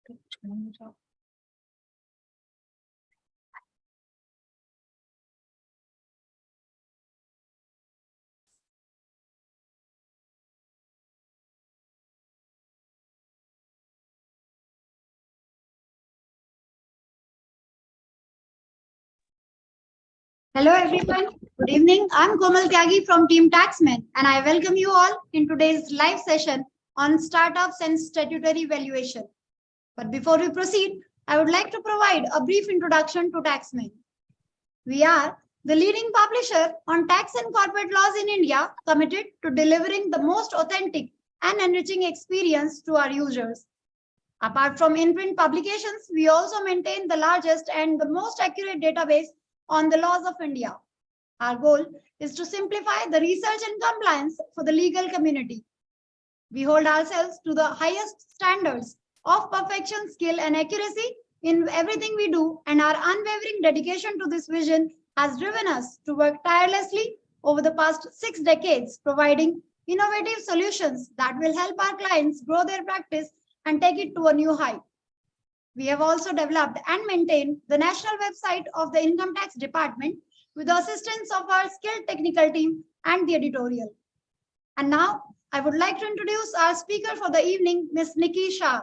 Hello everyone, good evening. I'm Komal Tyagi from Team Taxmann and I welcome you all in today's live session on startups and statutory valuation. But before we proceed, I would like to provide a brief introduction to Taxmann. We are the leading publisher on tax and corporate laws in India, committed to delivering the most authentic and enriching experience to our users. Apart from in-print publications, we also maintain the largest and the most accurate database on the laws of India. Our goal is to simplify the research and compliance for the legal community. We hold ourselves to the highest standards of perfection, skill, and accuracy in everything we do, and our unwavering dedication to this vision has driven us to work tirelessly over the past 6 decades, providing innovative solutions that will help our clients grow their practice and take it to a new height. We have also developed and maintained the national website of the Income Tax Department with the assistance of our skilled technical team and the editorial. And now, I would like to introduce our speaker for the evening, Ms. Niki Shah.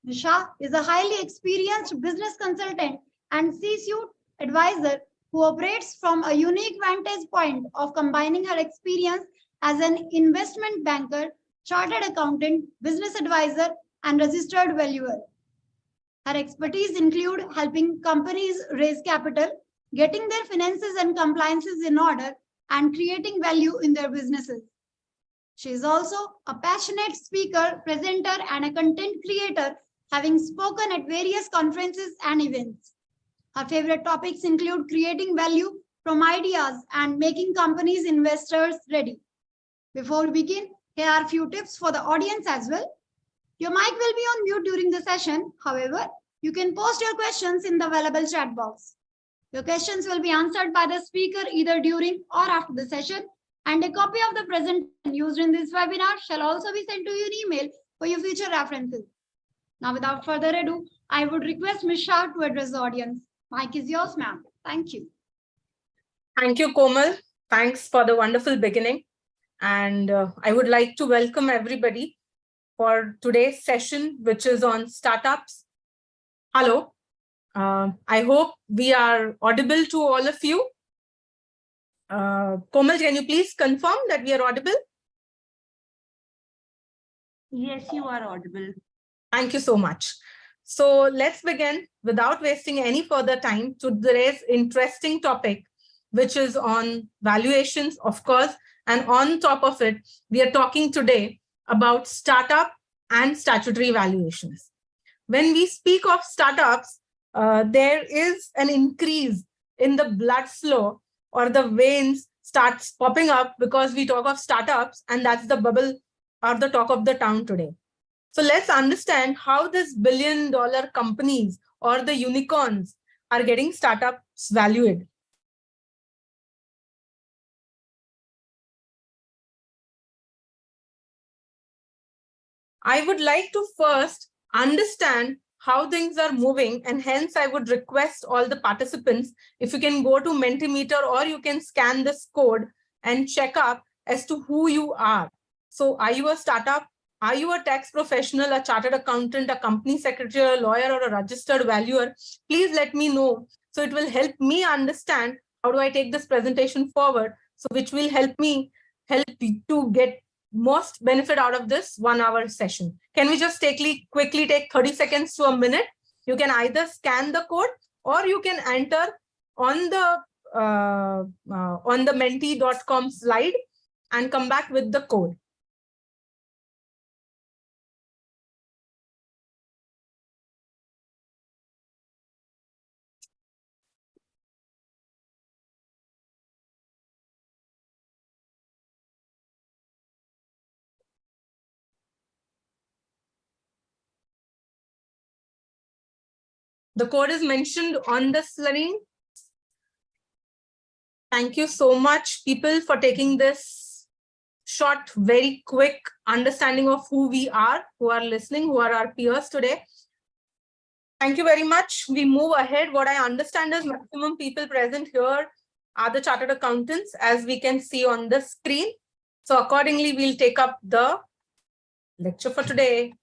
Ms. Shah is a highly experienced business consultant and C-suite advisor who operates from a unique vantage point of combining her experience as an investment banker, chartered accountant, business advisor, and registered valuer. Her expertise include helping companies raise capital, getting their finances and compliances in order, and creating value in their businesses. She is also a passionate speaker, presenter, and a content creator, having spoken at various conferences and events. Her favorite topics include creating value from ideas and making companies investors ready. Before we begin, here are a few tips for the audience as well. Your mic will be on mute during the session. However, you can post your questions in the available chat box. Your questions will be answered by the speaker either during or after the session, and a copy of the presentation used in this webinar shall also be sent to you in email for your future references. Now, without further ado, I would request Ms. Shah to address the audience. Mic is yours, ma'am. Thank you. Thank you, Komal. Thanks for the wonderful beginning. And I would like to welcome everybody for today's session, which is on startups. Hello. I hope we are audible to all of you. Komal, can you please confirm that we are audible? Yes, you are audible. Thank you so much. So let's begin without wasting any further time to today's interesting topic, which is on valuations, of course. And on top of it, we are talking today about startup and statutory valuations. When we speak of startups, there is an increase in the blood flow, or the veins starts popping up because we talk of startups, and that's the bubble or the talk of the town today. So let's understand how these billion-dollar companies or the unicorns are getting startups valued. I would like to first understand how things are moving, and hence I would request all the participants, if you can go to Mentimeter or you can scan this code and check up as to who you are. So are you a startup? Are you a tax professional, a chartered accountant, a company secretary, a lawyer, or a registered valuer? Please let me know. So it will help me understand how do I take this presentation forward, so which will help me to get most benefit out of this 1 hour session. Can we just quickly take 30 seconds to a minute? You can either scan the code or you can enter on the menti.com slide and come back with the code. The code is mentioned on the screen. Thank you so much, people, for taking this short, very quick understanding of who we are, who are listening, who are our peers today. Thank you very much. We move ahead. What I understand is maximum people present here are the chartered accountants, as we can see on the screen. So accordingly, we'll take up the lecture for today.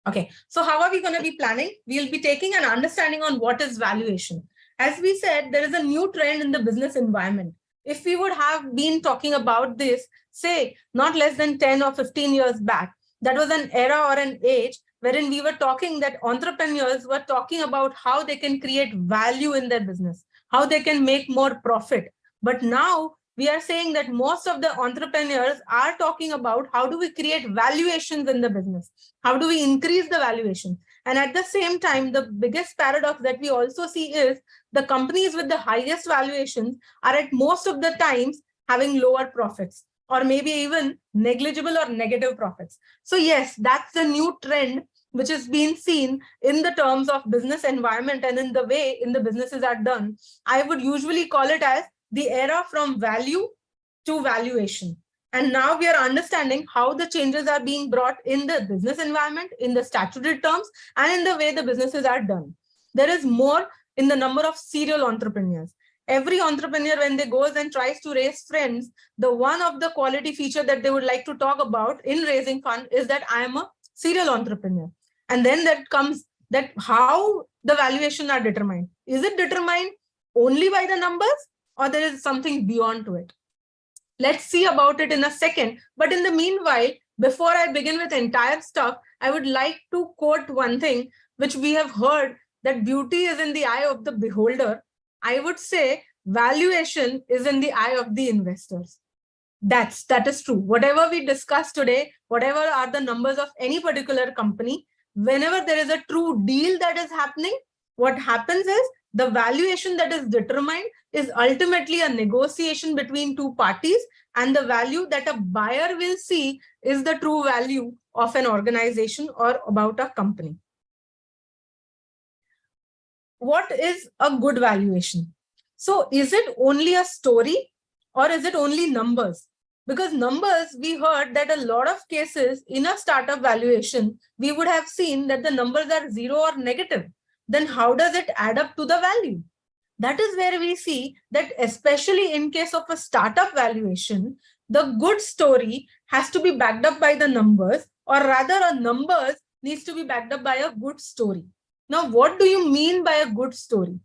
Okay, so how are we going to be planning? We'll be taking an understanding on what is valuation. As we said, there is a new trend in the business environment. If we would have been talking about this, say, not less than 10 or 15 years back, that was an era or an age wherein we were talking that entrepreneurs were talking about how they can create value in their business, how they can make more profit. But now we are saying that most of the entrepreneurs are talking about how do we create valuations in the business? How do we increase the valuation? And at the same time, the biggest paradox that we also see is the companies with the highest valuations are at most of the times having lower profits, or maybe even negligible or negative profits. So yes, that's the new trend which is being seen in the terms of business environment and in the way in the businesses are done. I would usually call it as the era from value to valuation. And now we are understanding how the changes are being brought in the business environment, in the statutory terms, and in the way the businesses are done. There is more in the number of serial entrepreneurs. Every entrepreneur, when they goes and tries to raise funds, the one of the quality feature that they would like to talk about in raising fund is that I am a serial entrepreneur. And then that comes that how the valuation are determined. Is it determined only by the numbers, or there is something beyond to it? Let's see about it in a second. But in the meanwhile, before I begin with entire stuff, I would like to quote one thing which we have heard, that beauty is in the eye of the beholder. I would say valuation is in the eye of the investors. That is true. Whatever we discuss today, whatever are the numbers of any particular company, whenever there is a true deal that is happening, what happens is the valuation that is determined is ultimately a negotiation between two parties, and the value that a buyer will see is the true value of an organization or about a company. What is a good valuation? So is it only a story, or is it only numbers? Because numbers, we heard that a lot of cases in a startup valuation, we would have seen that the numbers are 0 or negative. Then how does it add up to the value? That is where we see that, especially in case of a startup valuation, the good story has to be backed up by the numbers, or rather a numbers needs to be backed up by a good story. Now, what do you mean by a good story?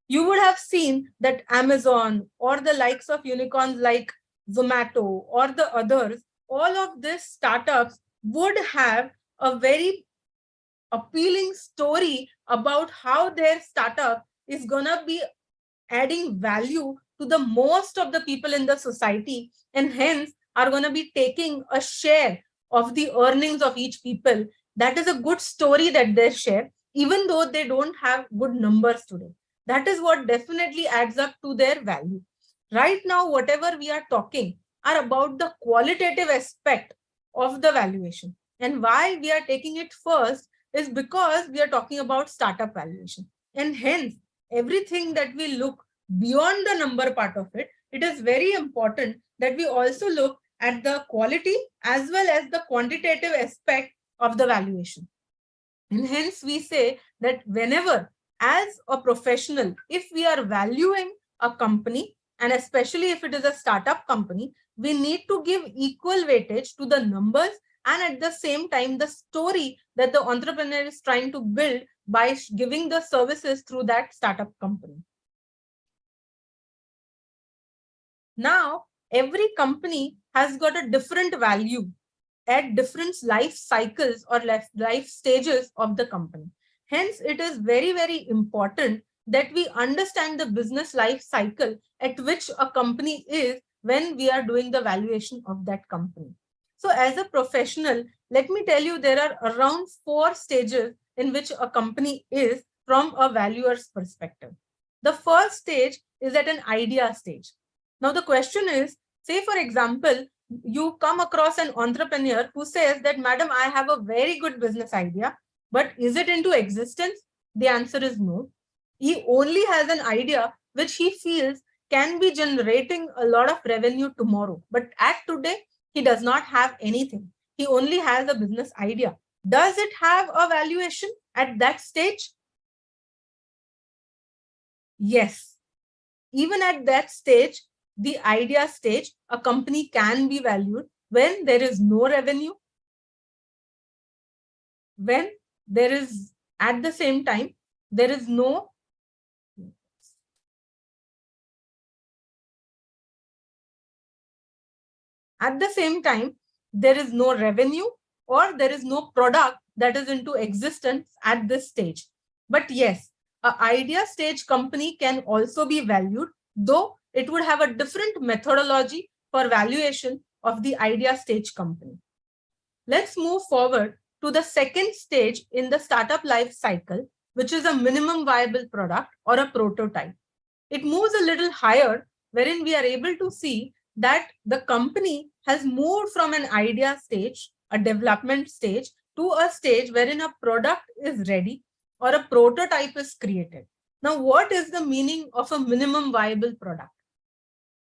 You would have seen that Amazon or the likes of unicorns like Zomato or the others, all of these startups would have a very appealing story about how their startup is going to be adding value to the most of the people in the society, and hence are going to be taking a share of the earnings of each people. That is a good story that they share, even though they don't have good numbers today. That is what definitely adds up to their value. Right now, whatever we are talking are about the qualitative aspect of the valuation. And why we are taking it first is because we are talking about startup valuation. And hence, everything that we look beyond the number part of it, it is very important that we also look at the quality as well as the quantitative aspect of the valuation. And hence we say that whenever, as a professional, if we are valuing a company, and especially if it is a startup company, we need to give equal weightage to the numbers and at the same time the story that the entrepreneur is trying to build by giving the services through that startup company. Now, every company has got a different value at different life cycles or life stages of the company. Hence, it is very, very important that we understand the business life cycle at which a company is when we are doing the valuation of that company. So as a professional, let me tell you, there are around 4 stages in which a company is from a valuer's perspective. The first stage is at an idea stage. Now, the question is, say, for example, you come across an entrepreneur who says that, madam, I have a very good business idea, but is it into existence? The answer is no. He only has an idea which he feels can be generating a lot of revenue tomorrow. But at today, he does not have anything. He only has a business idea. Does it have a valuation at that stage? Yes. Even at that stage, the idea stage, a company can be valued when there is no revenue, when there is, at the same time, there is no revenue, or there is no product that is into existence at this stage. But yes, an idea stage company can also be valued, though it would have a different methodology for valuation of the idea stage company. Let's move forward to the second stage in the startup life cycle, which is a minimum viable product or a prototype. It moves a little higher, wherein we are able to see that the company has moved from an idea stage, a development stage, to a stage wherein a product is ready or a prototype is created. Now, what is the meaning of a minimum viable product?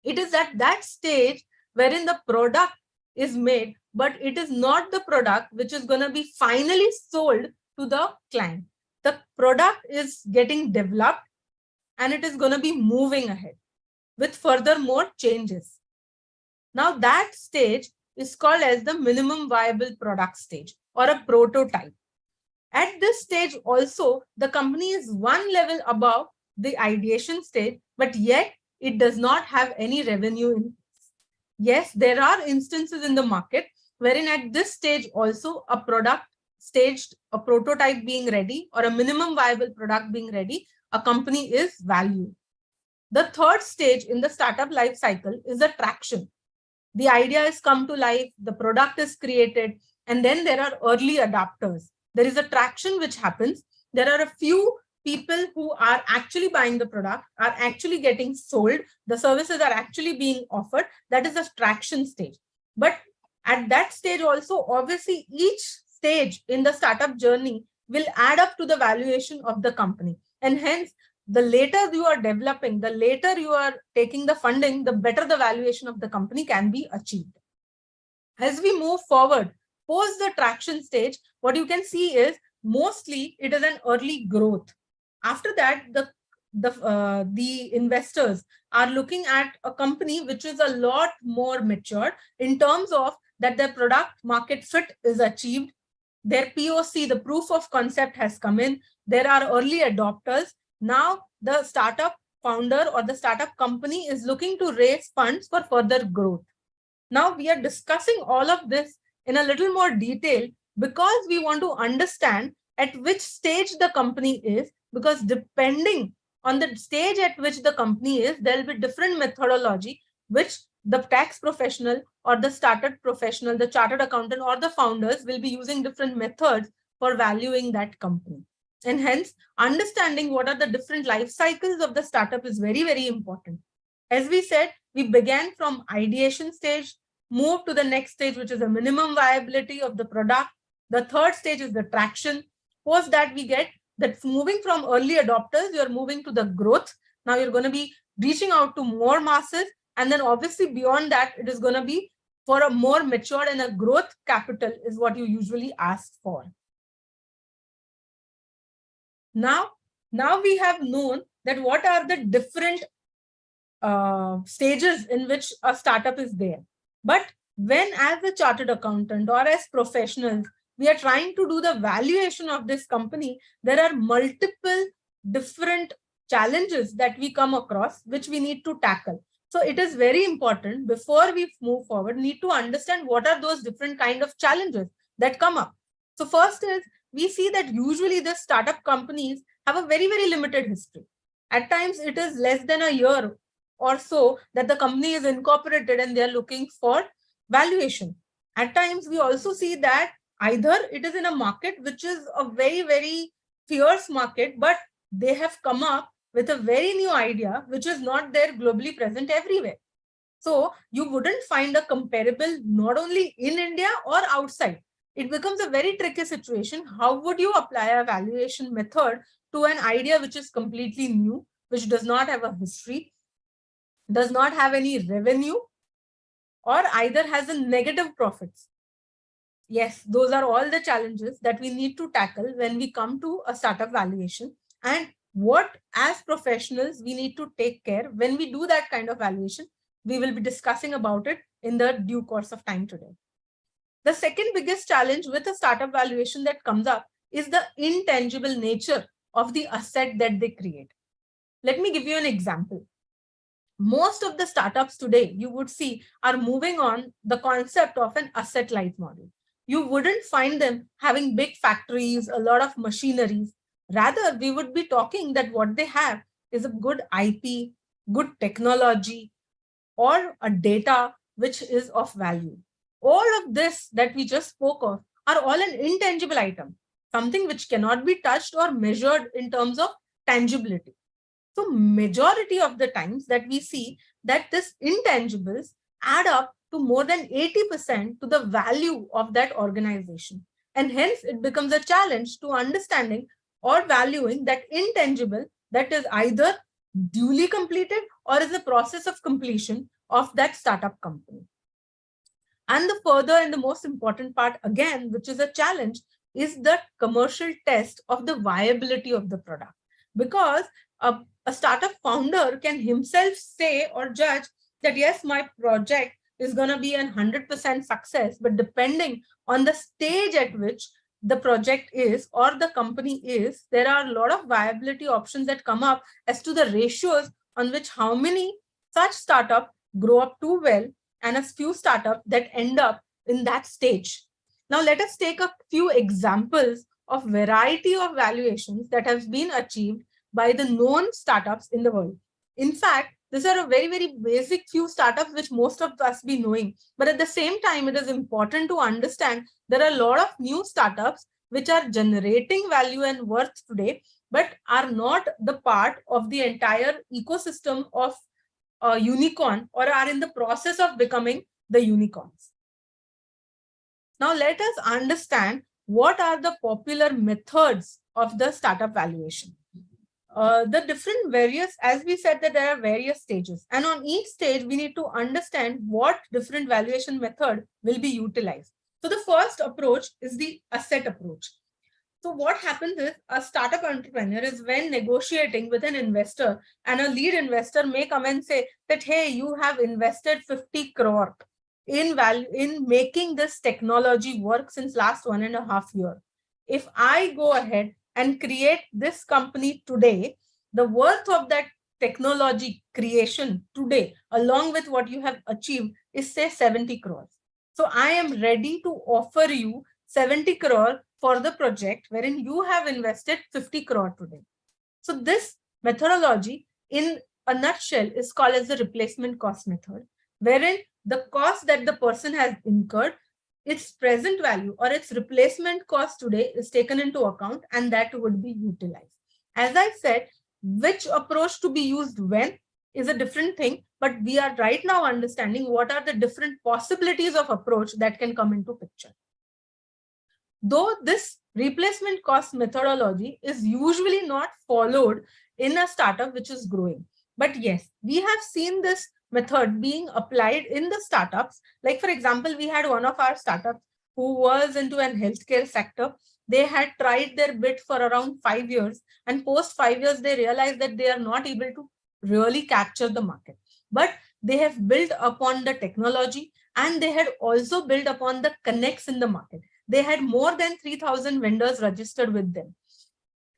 It is at that stage wherein the product is made, but it is not the product which is going to be finally sold to the client. The product is getting developed and it is going to be moving ahead with further more changes. Now that stage is called as the minimum viable product stage or a prototype. At this stage also, the company is one level above the ideation stage, but yet it does not have any revenue in. Yes, there are instances in the market wherein at this stage also a product staged, a prototype being ready or a minimum viable product being ready, a company is valued. The third stage in the startup life cycle is the traction. The idea has come to life, the product is created, and then there are early adopters. There is a traction which happens. There are a few people who are actually buying the product, are actually getting sold, the services are actually being offered. That is the traction stage. But at that stage also, obviously, each stage in the startup journey will add up to the valuation of the company. And hence, the later you are developing, the later you are taking the funding, the better the valuation of the company can be achieved. As we move forward, post the traction stage, what you can see is mostly it is an early growth. After that, the investors are looking at a company which is a lot more mature in terms of that their product market fit is achieved. Their POC, the proof of concept, has come in. There are early adopters. Now the startup founder or the startup company is looking to raise funds for further growth. Now we are discussing all of this in a little more detail because we want to understand at which stage the company is, because depending on the stage at which the company is, there will be different methodology which the tax professional or the startup professional, the chartered accountant or the founders will be using different methods for valuing that company. And hence, understanding what are the different life cycles of the startup is very, very important. As we said, we began from ideation stage, move to the next stage, which is a minimum viability of the product. The third stage is the traction. Post that we get that moving from early adopters, you're moving to the growth. Now you're going to be reaching out to more masses. And then obviously beyond that, it is going to be for a more mature and a growth capital is what you usually ask for. Now we have known that what are the different stages in which a startup is there. But when as a chartered accountant or as professionals, we are trying to do the valuation of this company, there are multiple different challenges that we come across, which we need to tackle. So it is very important before we move forward, need to understand what are those different kind of challenges that come up. So first is, we see that usually the startup companies have a very, very limited history. At times it is less than a year or so that the company is incorporated and they are looking for valuation. At times we also see that either it is in a market which is a very, very fierce market, but they have come up with a very new idea which is not there globally present everywhere. So you wouldn't find a comparable not only in India or outside. It becomes a very tricky situation. How would you apply a valuation method to an idea which is completely new, which does not have a history, does not have any revenue, or either has a negative profits? yes, those are all the challenges that we need to tackle when we come to a startup valuation, and what as professionals we need to take care when we do that kind of valuation. We will be discussing about it in the due course of time today. The second biggest challenge with a startup valuation that comes up is the intangible nature of the asset that they create. Let me give you an example. Most of the startups today, you would see, are moving on the concept of an asset-light model. You wouldn't find them having big factories, a lot of machineries. Rather, we would be talking that what they have is a good IP, good technology, or a data which is of value. All of this that we just spoke of are all an intangible item, something which cannot be touched or measured in terms of tangibility. So majority of the times that we see that this intangibles add up to more than 80% to the value of that organization. And hence it becomes a challenge to understanding or valuing that intangible that is either duly completed or is the process of completion of that startup company. And the further and the most important part, again, which is a challenge, is the commercial test of the viability of the product. Because a startup founder can himself say or judge that, yes, my project is going to be a 100% success, but depending on the stage at which the project is or the company is, there are a lot of viability options that come up as to the ratios on which how many such startups grow up too well and a few startups that end up in that stage. Now, let us take a few examples of variety of valuations that have been achieved by the known startups in the world. In fact, these are a very, very basic few startups which most of us be knowing. But at the same time, it is important to understand there are a lot of new startups which are generating value and worth today, but are not the part of the entire ecosystem of a unicorn or are in the process of becoming the unicorns. Now, let us understand what are the popular methods of the startup valuation. The different various, as we said that there are various stages, and on each stage we need to understand what different valuation method will be utilized. So the first approach is the asset approach. So what happens is a startup entrepreneur is when negotiating with an investor, and a lead investor may come and say that, hey, you have invested 50 crore in value in making this technology work since last 1.5 years. If I go ahead and create this company today, the worth of that technology creation today, along with what you have achieved, is say 70 crores. So I am ready to offer you 70 crore for the project wherein you have invested 50 crore today. So this methodology in a nutshell is called as the replacement cost method, wherein the cost that the person has incurred, its present value or its replacement cost today is taken into account and that would be utilized. As I said, which approach to be used when is a different thing, but we are right now understanding what are the different possibilities of approach that can come into picture. Though this replacement cost methodology is usually not followed in a startup which is growing. But yes, we have seen this method being applied in the startups. Like, for example, we had one of our startups who was into an healthcare sector. They had tried their bit for around 5 years, and post 5 years, they realized that they are not able to really capture the market. But they have built upon the technology and they had also built upon the connects in the market. They had more than 3,000 vendors registered with them.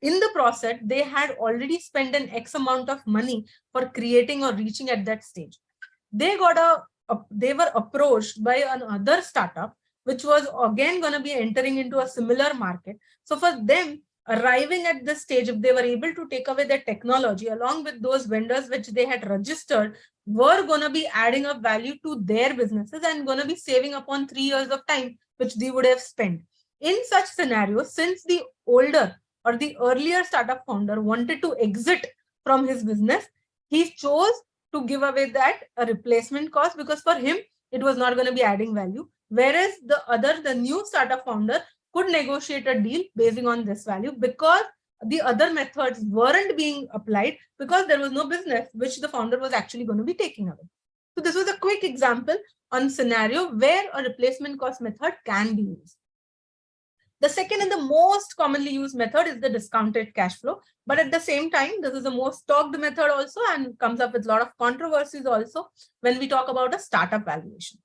In the process, they had already spent an X amount of money for creating or reaching at that stage. They were approached by another startup, which was again going to be entering into a similar market. So for them, arriving at this stage, if they were able to take away their technology along with those vendors which they had registered, were going to be adding up value to their businesses and going to be saving upon 3 years of time, which they would have spent. In such scenarios, since the older or the earlier startup founder wanted to exit from his business, he chose to give away that a replacement cost because for him, it was not going to be adding value. Whereas the new startup founder could negotiate a deal based on this value because the other methods weren't being applied because there was no business which the founder was actually going to be taking away. So this was a quick example on scenario where a replacement cost method can be used. The second and the most commonly used method is the discounted cash flow. But at the same time, this is the most talked method also and comes up with a lot of controversies also when we talk about a startup valuation.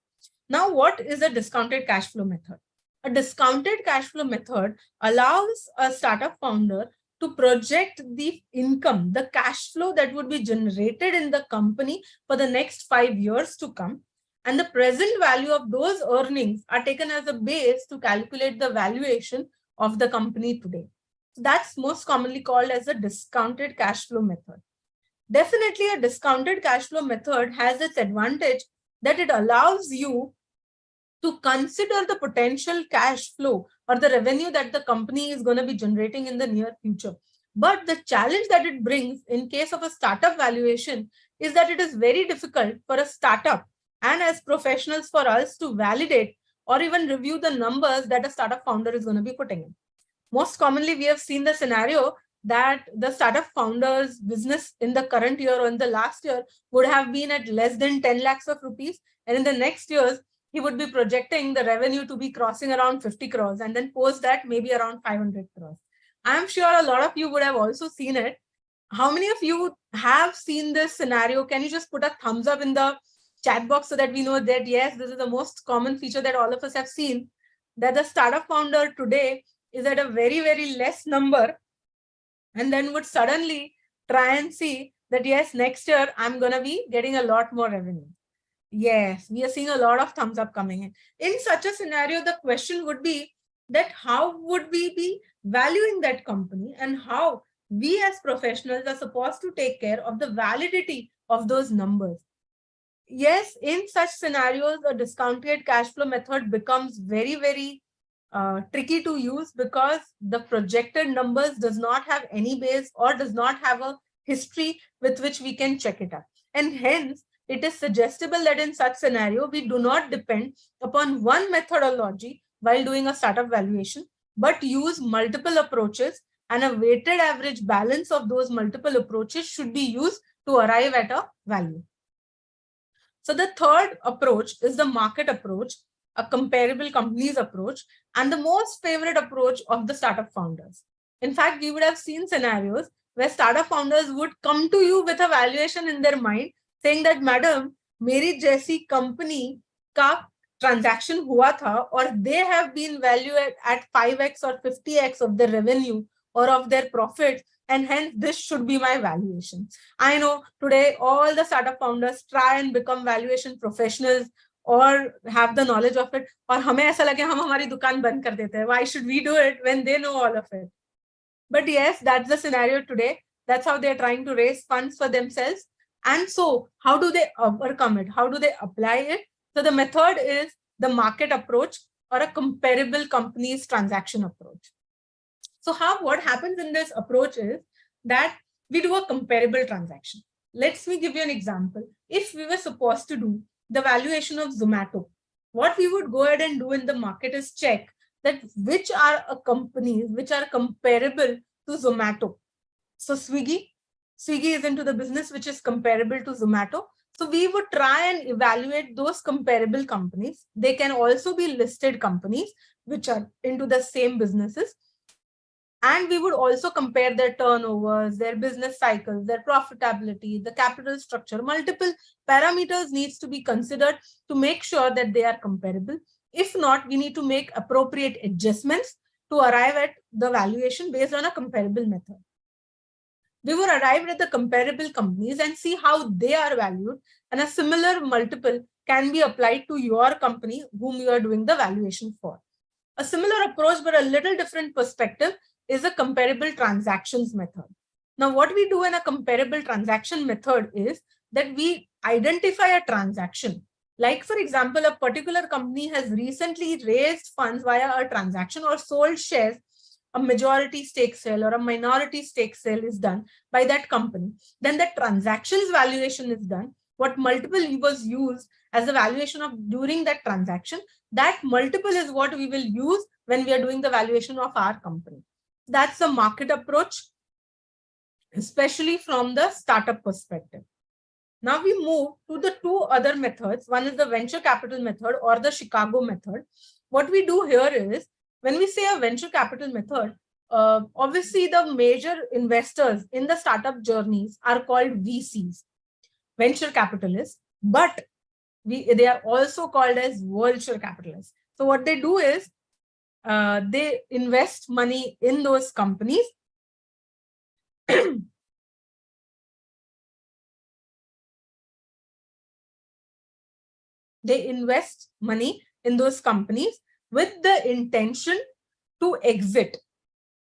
Now, what is a discounted cash flow method? A discounted cash flow method allows a startup founder to project the income, the cash flow that would be generated in the company for the next 5 years to come. And the present value of those earnings are taken as a base to calculate the valuation of the company today. So that's most commonly called as a discounted cash flow method. Definitely, a discounted cash flow method has its advantage that it allows you to consider the potential cash flow or the revenue that the company is going to be generating in the near future. But the challenge that it brings in case of a startup valuation is that it is very difficult for a startup and as professionals for us to validate or even review the numbers that a startup founder is going to be putting in. Most commonly, we have seen the scenario that the startup founder's business in the current year or in the last year would have been at less than 10 lakhs of rupees. And in the next years, he would be projecting the revenue to be crossing around 50 crores and then post that maybe around 500 crores. I'm sure a lot of you would have also seen it. How many of you have seen this scenario? Can you just put a thumbs up in the chat box so that we know that, yes, this is the most common feature that all of us have seen, that the startup founder today is at a very, very less number and then would suddenly try and see that, yes, next year I'm going to be getting a lot more revenue. Yes, we are seeing a lot of thumbs up coming in. In such a scenario, the question would be that how would we be valuing that company and how we as professionals are supposed to take care of the validity of those numbers. Yes, in such scenarios, a discounted cash flow method becomes very, very tricky to use because the projected numbers does not have any base or does not have a history with which we can check it up. And hence, it is suggestible that in such scenario, we do not depend upon one methodology while doing a startup valuation, but use multiple approaches, and a weighted average balance of those multiple approaches should be used to arrive at a value. So the third approach is the market approach, a comparable companies approach, and the most favorite approach of the startup founders. In fact, we would have seen scenarios where startup founders would come to you with a valuation in their mind saying that, madam, मेरी जैसी company का transaction हुआ था और they have been valued at 5x or 50x of their revenue or of their profits, and hence this should be my valuation. I know today all the startup founders try and become valuation professionals or have the knowledge of it. और हमें ऐसा लगे हम हमारी दुकान बंद कर देते हैं. Why should we do it when they know all of it? But yes, that's the scenario today. That's how they're trying to raise funds for themselves. And so how do they overcome it? How do they apply it? So the method is the market approach or a comparable companies transaction approach. So what happens in this approach is that we do a comparable transaction. Let me give you an example. If we were supposed to do the valuation of Zomato, what we would go ahead and do in the market is check that which are companies which are comparable to Zomato. So Swiggy is into the business which is comparable to Zomato. So we would try and evaluate those comparable companies. They can also be listed companies which are into the same businesses. And we would also compare their turnovers, their business cycles, their profitability, the capital structure. Multiple parameters needs to be considered to make sure that they are comparable. If not, we need to make appropriate adjustments to arrive at the valuation based on a comparable method. We would arrive at the comparable companies and see how they are valued, and a similar multiple can be applied to your company whom you are doing the valuation for. A similar approach, but a little different perspective, is a comparable transactions method. Now, what we do in a comparable transaction method is that we identify a transaction. Like, for example, a particular company has recently raised funds via a transaction or sold shares. A majority stake sale or a minority stake sale is done by that company. Then the transactions valuation is done. What multiple was used as a valuation of during that transaction, that multiple is what we will use when we are doing the valuation of our company. That's the market approach, especially from the startup perspective. Now we move to the two other methods. One is the venture capital method or the Chicago method. What we do here is When we say a venture capital method, obviously the major investors in the startup journeys are called VCs, venture capitalists, but they are also called as venture capitalists. So what they do is they invest money in those companies they invest money in those companies with the intention to exit.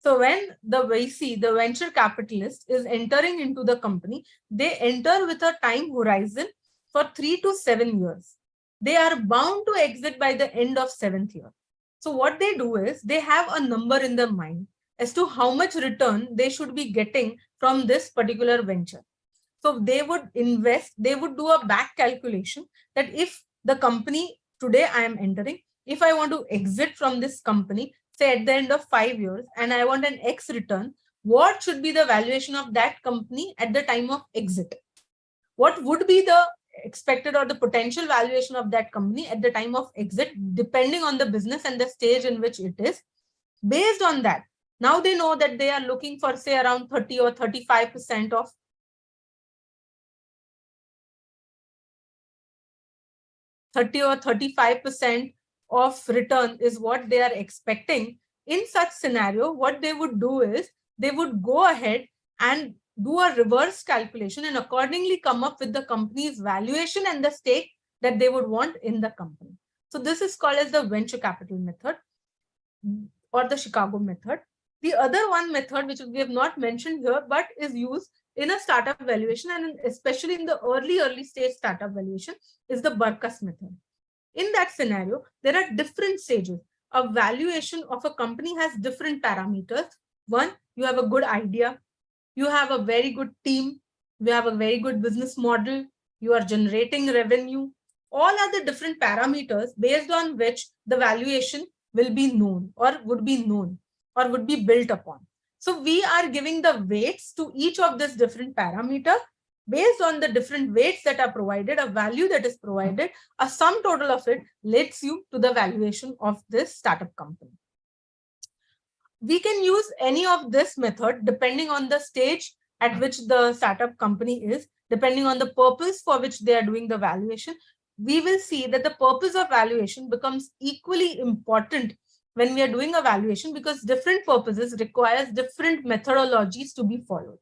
So when the VC, the venture capitalist, is entering into the company, they enter with a time horizon for 3 to 7 years. They are bound to exit by the end of 7th year. So what they do is they have a number in their mind as to how much return they should be getting from this particular venture. So they would invest, they would do a back calculation that if the company today I am entering, if I want to exit from this company, say at the end of 5 years, and I want an X return, what should be the valuation of that company at the time of exit? What would be the expected or the potential valuation of that company at the time of exit, depending on the business and the stage in which it is? Based on that, now they know that they are looking for, say, around 30 or 35% of 30 or 35% of return is what they are expecting. In such scenario, what they would do is they would go ahead and do a reverse calculation and accordingly come up with the company's valuation and the stake that they would want in the company. So this is called as the venture capital method or the Chicago method. The other one method, which we have not mentioned here, but is used in a startup valuation and especially in the early stage startup valuation, is the Burkus method. In that scenario, there are different stages. A valuation of a company has different parameters. One, you have a good idea. You have a very good team. You have a very good business model. You are generating revenue. All are the different parameters based on which the valuation will be known or would be known or would be built upon. So we are giving the weights to each of these different parameters. Based on the different weights that are provided, a value that is provided, a sum total of it leads you to the valuation of this startup company. We can use any of this method depending on the stage at which the startup company is, depending on the purpose for which they are doing the valuation. We will see that the purpose of valuation becomes equally important when we are doing a valuation because different purposes requires different methodologies to be followed.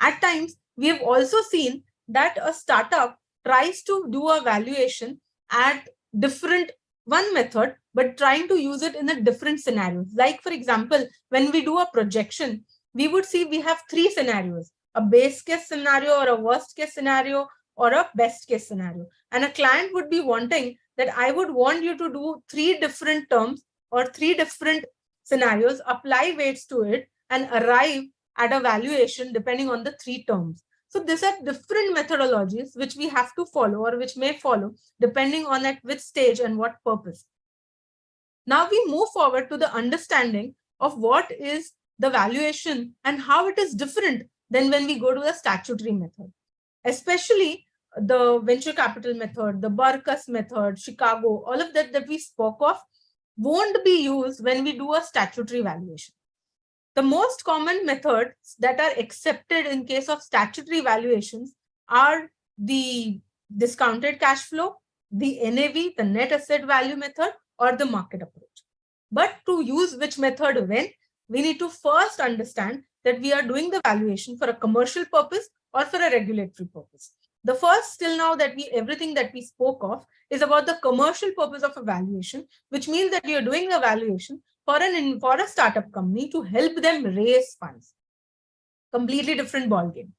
At times, we have also seen that a startup tries to do a valuation at different one method, but trying to use it in a different scenario. Like, for example, when we do a projection, we would see we have 3 scenarios, a base case scenario or a worst case scenario or a best case scenario. And a client would be wanting that I would want you to do 3 different terms or 3 different scenarios, apply weights to it and arrive at a valuation depending on the 3 terms. So these are different methodologies which we have to follow or which may follow depending on at which stage and what purpose. Now we move forward to the understanding of what is the valuation and how it is different than when we go to the statutory method. Especially the venture capital method, the Burkus method, Chicago, all of that we spoke of won't be used when we do a statutory valuation. The most common methods that are accepted in case of statutory valuations are the discounted cash flow, the NAV, the net asset value method, or the market approach. But to use which method when, we need to first understand that we are doing the valuation for a commercial purpose or for a regulatory purpose. The first till now that everything that we spoke of is about the commercial purpose of a valuation, which means that we are doing the valuation for a startup company to help them raise funds. Completely different ballgame.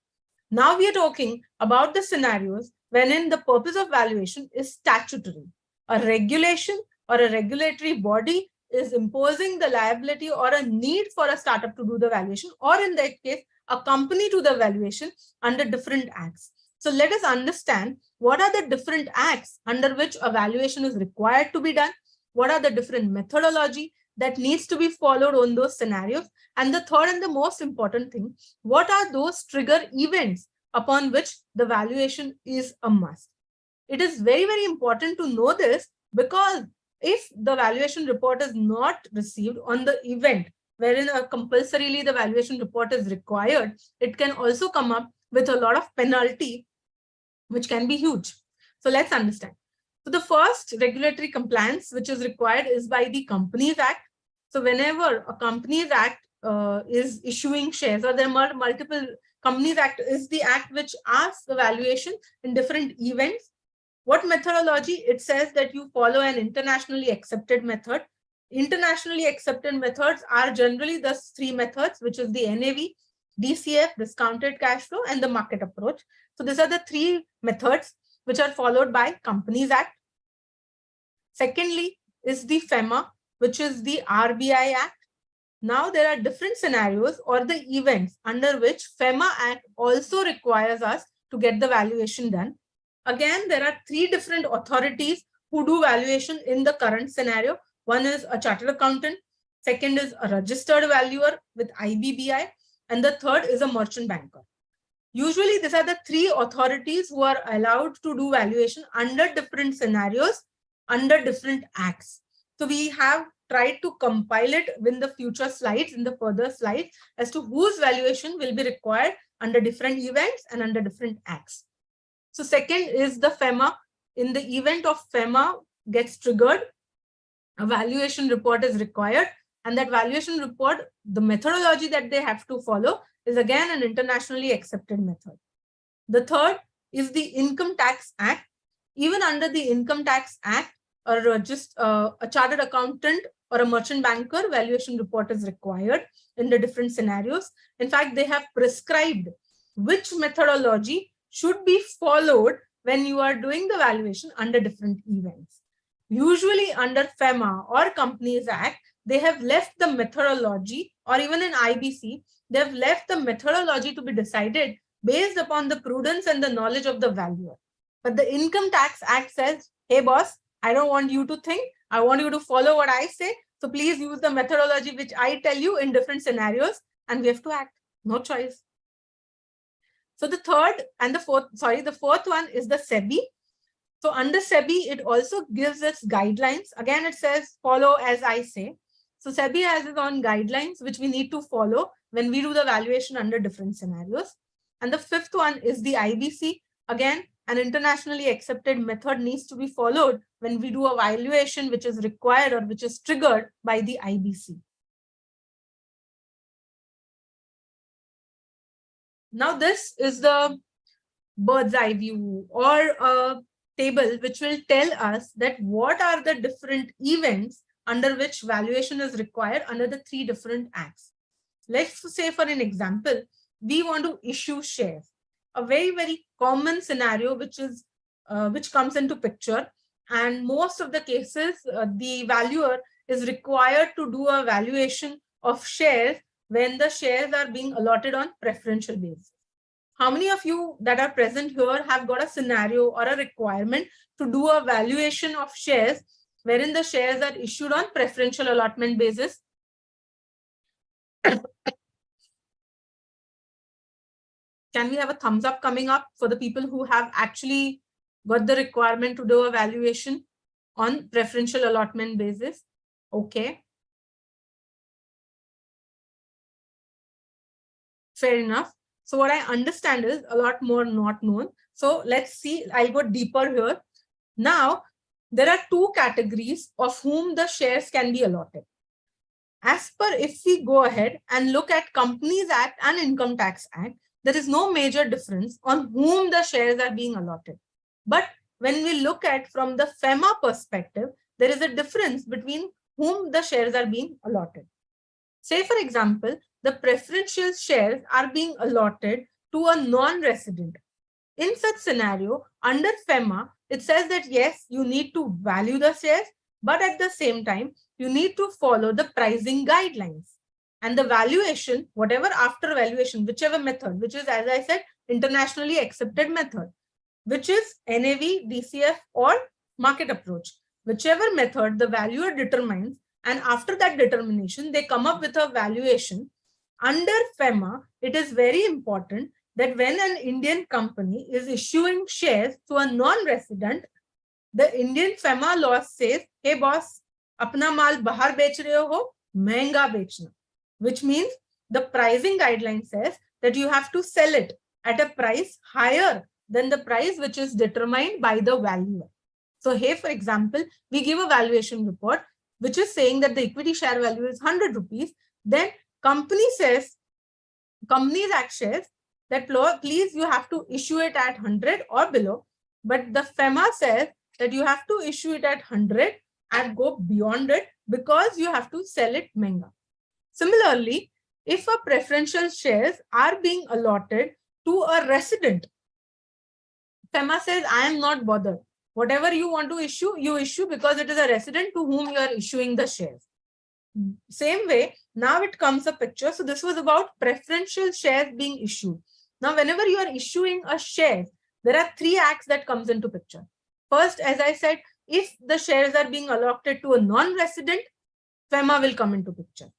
Now we are talking about the scenarios wherein the purpose of valuation is statutory. A regulation or a regulatory body is imposing the liability or a need for a startup to do the valuation, or in that case, a company to the valuation under different acts. So let us understand what are the different acts under which a valuation is required to be done, what are the different methodology that needs to be followed on those scenarios. And the third and the most important thing, what are those trigger events upon which the valuation is a must. It is very, very important to know this because if the valuation report is not received on the event wherein compulsorily the valuation report is required, it can also come up with a lot of penalty, which can be huge. So let's understand. So the first regulatory compliance which is required is by the Companies Act. So whenever a Companies Act is issuing shares, or there are multiple, Companies Act is the act which asks the valuation in different events. What methodology? It says that you follow an internationally accepted method. Internationally accepted methods are generally the three methods, which is the NAV, DCF, discounted cash flow, and the market approach. So these are the three methods which are followed by Companies Act. Secondly is the FEMA, which is the RBI Act. Now there are different scenarios or the events under which FEMA Act also requires us to get the valuation done. Again, there are three different authorities who do valuation in the current scenario. One is a chartered accountant, second is a registered valuer with IBBI, and the third is a merchant banker. Usually, these are the three authorities who are allowed to do valuation under different scenarios, under different acts. So we have tried to compile it in the future slides, in the further slides, as to whose valuation will be required under different events and under different acts. So second is the FEMA. In the event of FEMA gets triggered, a valuation report is required, and that valuation report, the methodology that they have to follow is again an internationally accepted method. The third is the Income Tax Act. Even under the Income Tax Act, a chartered accountant or a merchant banker valuation report is required in the different scenarios. In fact, they have prescribed which methodology should be followed when you are doing the valuation under different events. Usually under FEMA or Companies Act, they have left the methodology, or even in IBC, they have left the methodology to be decided based upon the prudence and the knowledge of the valuer. But the Income Tax Act says, hey boss, I don't want you to think, I want you to follow what I say. So please use the methodology which I tell you in different scenarios, and we have to act, no choice. So the fourth one is the SEBI. So under SEBI, it also gives us guidelines. Again, it says follow as I say. So SEBI has its own guidelines which we need to follow when we do the valuation under different scenarios. And the fifth one is the IBC. Again, an internationally accepted method needs to be followed when we do a valuation which is required or which is triggered by the IBC. Now this is the bird's eye view, or a table which will tell us that what are the different events under which valuation is required under the three different acts. Let's say, for an example, we want to issue shares. A very, very common scenario which comes into picture, and most of the cases the valuer is required to do a valuation of shares when the shares are being allotted on preferential basis. How many of you that are present here have got a scenario or a requirement to do a valuation of shares wherein the shares are issued on preferential allotment basis? Can we have a thumbs up coming up for the people who have actually got the requirement to do a valuation on preferential allotment basis? Okay. Fair enough. So what I understand is a lot more not known. So let's see, I'll go deeper here. Now, there are two categories of whom the shares can be allotted. As per, if we go ahead and look at Companies Act and Income Tax Act, there is no major difference on whom the shares are being allotted. But when we look at from the FEMA perspective, there is a difference between whom the shares are being allotted. Say, for example, the preferential shares are being allotted to a non-resident. In such scenario, under FEMA, it says that yes, you need to value the shares, but at the same time, you need to follow the pricing guidelines. And the valuation, whatever after valuation, whichever method, which is, as I said, internationally accepted method, which is NAV, DCF, or market approach. Whichever method the valuer determines, and after that determination, they come up with a valuation. Under FEMA, it is very important that when an Indian company is issuing shares to a non-resident, the Indian FEMA law says, hey boss, अपना माल बाहर बेच रहे हो, महंगा बेचना, which means the pricing guideline says that you have to sell it at a price higher than the price which is determined by the valuer. So here, for example, we give a valuation report which is saying that the equity share value is 100 rupees. Then Companies Act says that please you have to issue it at 100 or below. But the FEMA says that you have to issue it at 100 and go beyond it because you have to sell it महंगा. Similarly, if a preferential shares are being allotted to a resident, FEMA says, I am not bothered. Whatever you want to issue, you issue because it is a resident to whom you are issuing the shares. Same way, now it comes a picture. So this was about preferential shares being issued. Now, whenever you are issuing a share, there are 3 acts that comes into picture. First, as I said, if the shares are being allotted to a non-resident, FEMA will come into picture.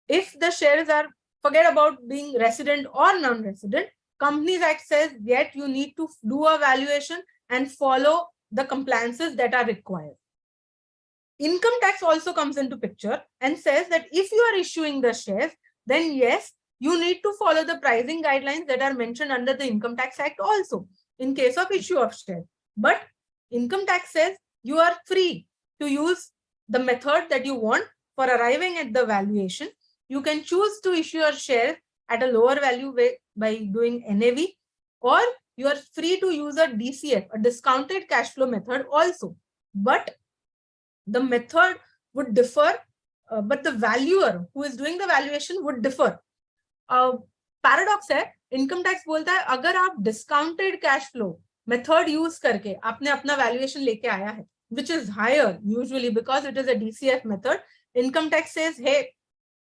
If the shares are, forget about being resident or non-resident, Companies Act says yet you need to do a valuation and follow the compliances that are required. Income tax also comes into picture and says that if you are issuing the shares, then yes, you need to follow the pricing guidelines that are mentioned under the Income Tax Act also in case of issue of shares. But income tax says you are free to use the method that you want for arriving at the valuation. You can choose to issue your shares at a lower value by doing NAV, or you are free to use a DCF, a discounted cash flow method also. But the method would differ, but the valuer who is doing the valuation would differ. Paradox है, income tax बोलता है अगर आप discounted cash flow method use करके आपने अपना valuation लेके आया है, which is higher usually because it is a DCF method, income tax says, hey,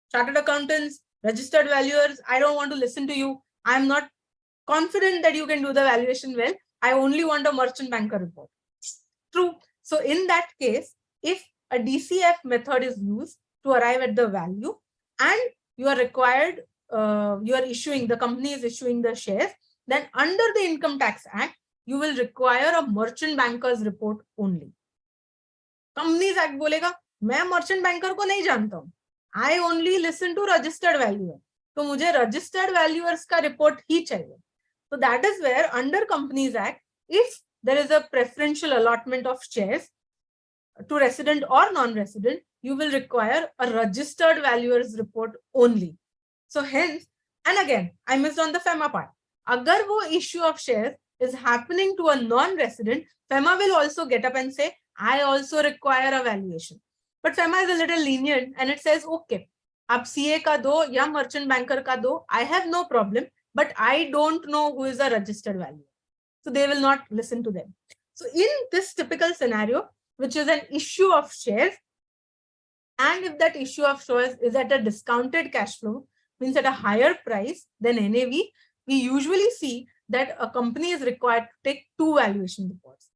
chartered accountants, registered valuers, I don't want to listen to you. I'm not confident that you can do the valuation well. I only want a merchant banker report. True. So in that case, if a DCF method is used to arrive at the value and you are required, the company is issuing the shares, then under the Income Tax Act, you will require a merchant banker's report only. Companies Act बोलेगा, मैं merchant banker को नहीं जानता हूँ. I only listen to registered valuer. तो मुझे registered valuers का report ही चाहिए. So that is where under Companies Act, if there is a preferential allotment of shares to resident or non-resident, you will require a registered valuer's report only. So hence, and again, I missed on the FEMA part. Agar wo issue of shares is happening to a non-resident, FEMA will also get up and say, I also require a valuation. But FEMA is a little lenient and it says, okay, ab CA ka do ya merchant banker ka do, I have no problem, but I don't know who is a registered valuer. So they will not listen to them. So in this typical scenario, which is an issue of shares, and if that issue of shares is at a discounted cash flow, means at a higher price than NAV, we usually see that a company is required to take 2 valuation reports.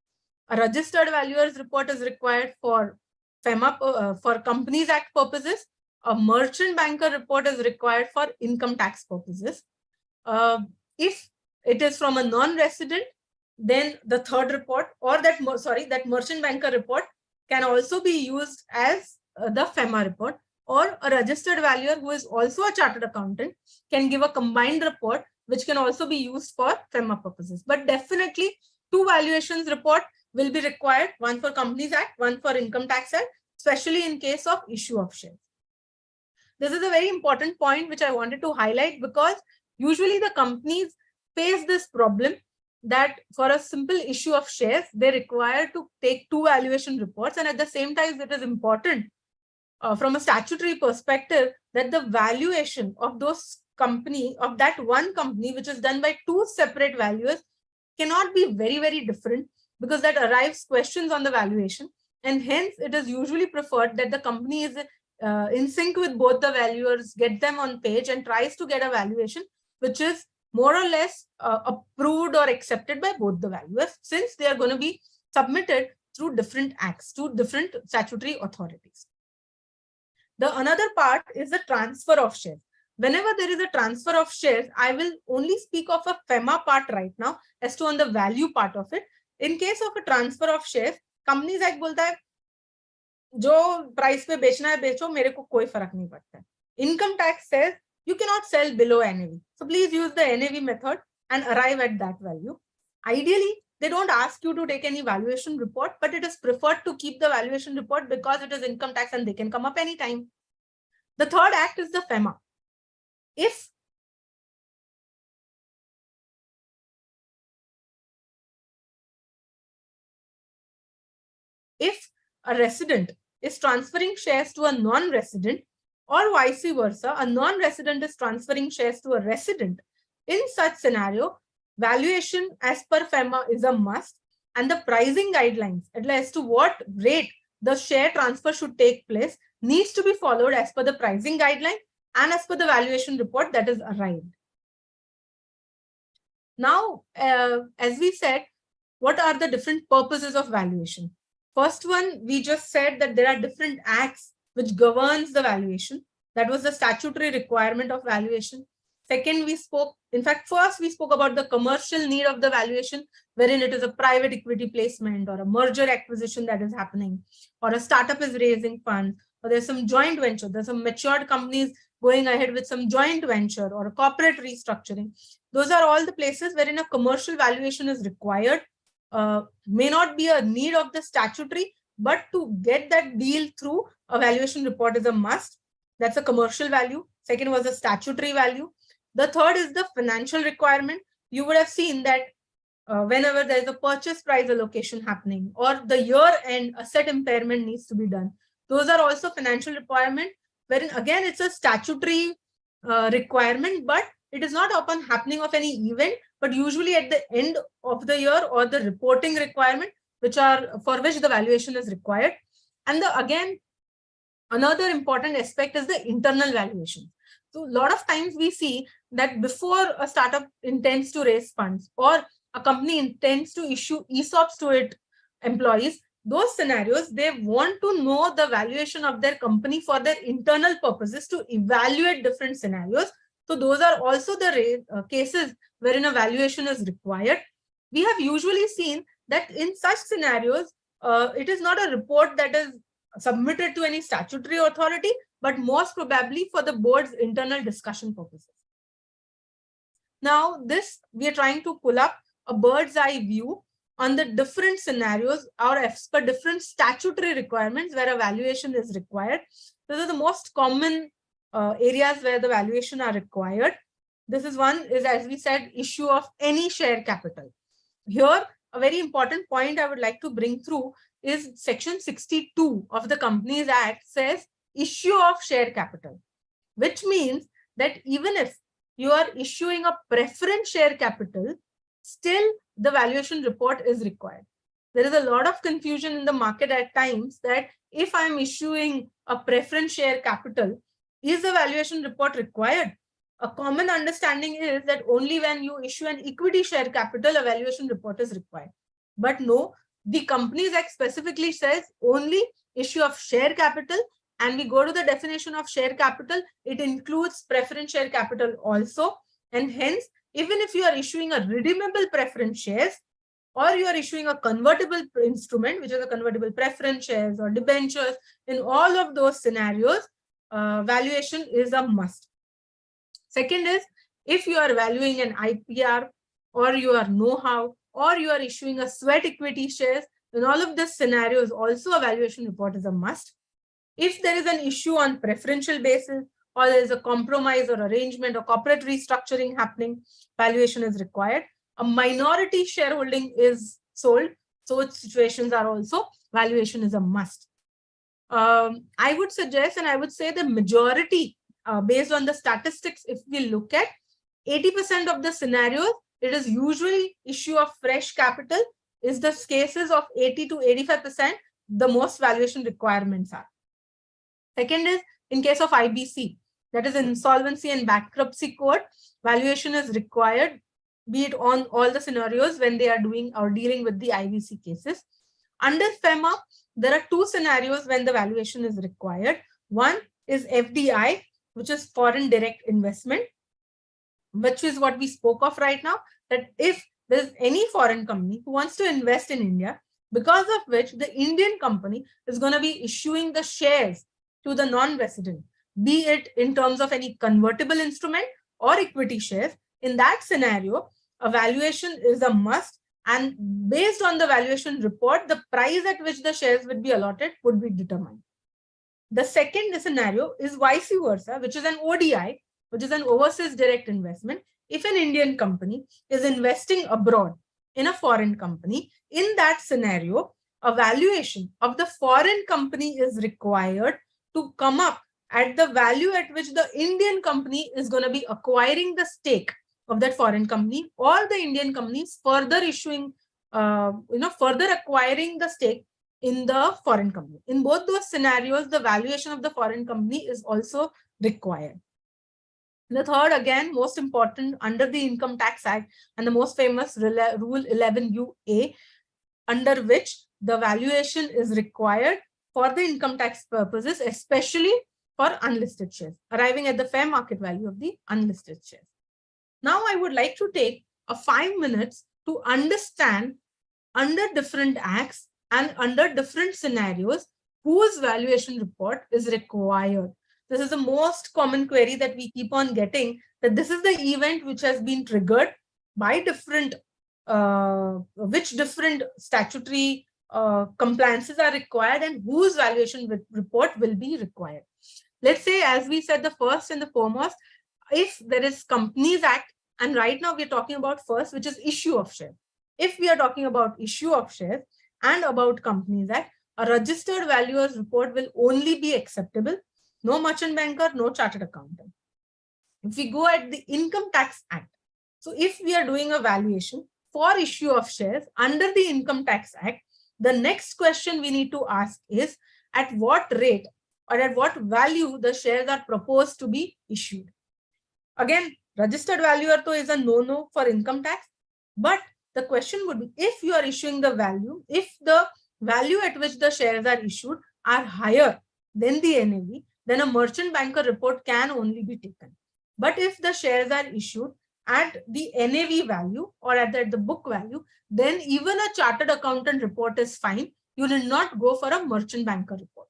A registered valuer's report is required for FEMA, for Companies Act purposes. A merchant banker report is required for income tax purposes. If it is from a non-resident, then the third report or that merchant banker report can also be used as the FEMA report, or a registered valuer who is also a chartered accountant can give a combined report which can also be used for FEMA purposes. But definitely 2 valuations report will be required, one for Companies Act, one for Income Tax Act, especially in case of issue of shares. This is a very important point which I wanted to highlight because usually the companies face this problem that for a simple issue of shares, they require to take 2 valuation reports, and at the same time, it is important from a statutory perspective that the valuation of that one company, which is done by 2 separate valuers, cannot be very, very different because that arrives questions on the valuation, and hence it is usually preferred that the company is in sync with both the valuers, get them on page and tries to get a valuation which is more or less approved or accepted by both the valuers, since they are going to be submitted through different acts to different statutory authorities. The another part is the transfer of shares. Whenever there is a transfer of shares, I will only speak of a FEMA part right now as to on the value part of it. In case of a transfer of shares, Companies Act बोलता है जो price पे बेचना है बेचो, मेरे को कोई फर्क नहीं पड़ता है. Income tax says you cannot sell below NAV. So please use the NAV method and arrive at that value. Ideally, they don't ask you to take any valuation report, but it is preferred to keep the valuation report because it is income tax and they can come up anytime. The third act is the FEMA. If a resident is transferring shares to a non-resident, or vice versa, a non-resident is transferring shares to a resident, in such scenario, valuation as per FEMA is a must, and the pricing guidelines as to what rate the share transfer should take place needs to be followed as per the pricing guideline and as per the valuation report that is arrived. Now, as we said, what are the different purposes of valuation? First one, we just said that there are different acts which governs the valuation. That was the statutory requirement of valuation. Second, first we spoke about the commercial need of the valuation, wherein it is a private equity placement or a merger acquisition that is happening, or a startup is raising funds, or there's some joint venture, there's some matured companies going ahead with some joint venture or a corporate restructuring. Those are all the places wherein a commercial valuation is required. May not be a need of the statutory, but to get that deal through, a valuation report is a must. That's a commercial value. Second was a statutory value. The third is the financial requirement. You would have seen that whenever there is a purchase price allocation happening or the year-end asset impairment needs to be done, those are also financial requirement, wherein again it's a statutory requirement, but it is not upon happening of any event, but usually at the end of the year or the reporting requirement, for which the valuation is required. And again, another important aspect is the internal valuation. So a lot of times we see that before a startup intends to raise funds or a company intends to issue ESOPs to its employees, those scenarios, they want to know the valuation of their company for their internal purposes to evaluate different scenarios. So those are also the cases wherein a valuation is required. We have usually seen that in such scenarios, it is not a report that is submitted to any statutory authority, but most probably for the board's internal discussion purposes. Now, we are trying to pull up a bird's eye view on the different scenarios or as per different statutory requirements where a valuation is required. These are the most common areas where the valuation are required. This is one is, as we said, issue of any share capital. Here, a very important point I would like to bring through is Section 62 of the Companies Act says issue of share capital, which means that even if you are issuing a preference share capital, still the valuation report is required. There is a lot of confusion in the market at times that if I'm issuing a preference share capital, is the valuation report required? A common understanding is that only when you issue an equity share capital, a valuation report is required. But no, the Companies Act specifically says only issue of share capital, and we go to the definition of share capital, it includes preference share capital also, and hence, even if you are issuing a redeemable preference shares, or you are issuing a convertible instrument, which is a convertible preference shares or debentures, in all of those scenarios, valuation is a must. Second is, if you are valuing an IPR or your know-how, or you are issuing a sweat equity shares, in all of these scenarios, also a valuation report is a must. If there is an issue on preferential basis, or there is a compromise or arrangement or corporate restructuring happening, valuation is required. A minority shareholding is sold, so situations are also, valuation is a must. I would suggest, and I would say the majority, based on the statistics, if we look at 80% of the scenarios, it is usually issue of fresh capital is the cases of 80 to 85%, the most valuation requirements are. Second is in case of IBC, that is Insolvency and Bankruptcy Code, valuation is required, be it on all the scenarios when they are doing or dealing with the IBC cases. Under FEMA, there are two scenarios when the valuation is required. One is FDI, which is foreign direct investment, which is what we spoke of right now, that if there is any foreign company who wants to invest in India, because of which the Indian company is going to be issuing the shares to the non-resident, be it in terms of any convertible instrument or equity shares. In that scenario, a valuation is a must, and based on the valuation report, the price at which the shares would be allotted would be determined. The second scenario is vice versa, which is an ODI, which is an overseas direct investment. If an Indian company is investing abroad in a foreign company, in that scenario, a valuation of the foreign company is required to come up at the value at which the Indian company is going to be acquiring the stake of that foreign company, or the Indian companies further issuing, further acquiring the stake in the foreign company. In both those scenarios, the valuation of the foreign company is also required. The third, again, most important under the Income Tax Act and the most famous Rule 11UA, under which the valuation is required for the income tax purposes, especially for unlisted shares, arriving at the fair market value of the unlisted shares. Now, I would like to take 5 minutes to understand under different acts and under different scenarios whose valuation report is required. This is the most common query that we keep on getting, that this is the event which has been triggered by different, which different statutory compliances are required and whose valuation report will be required. Let's say, as we said, the first and the foremost, if there is Companies Act, and right now we're talking about first, which is issue of shares. If we are talking about issue of shares and about Companies Act, a registered valuer's report will only be acceptable. No merchant banker, no chartered accountant. If we go at the Income Tax Act, so if we are doing a valuation for issue of shares under the Income Tax Act, the next question we need to ask is at what rate or at what value the shares are proposed to be issued. Again, registered valuer is a no-no for income tax, but the question would be, if you are issuing the value, if the value at which the shares are issued are higher than the NAV, then a merchant banker report can only be taken. But if the shares are issued at the NAV value or at the book value, then even a chartered accountant report is fine. You will not go for a merchant banker report.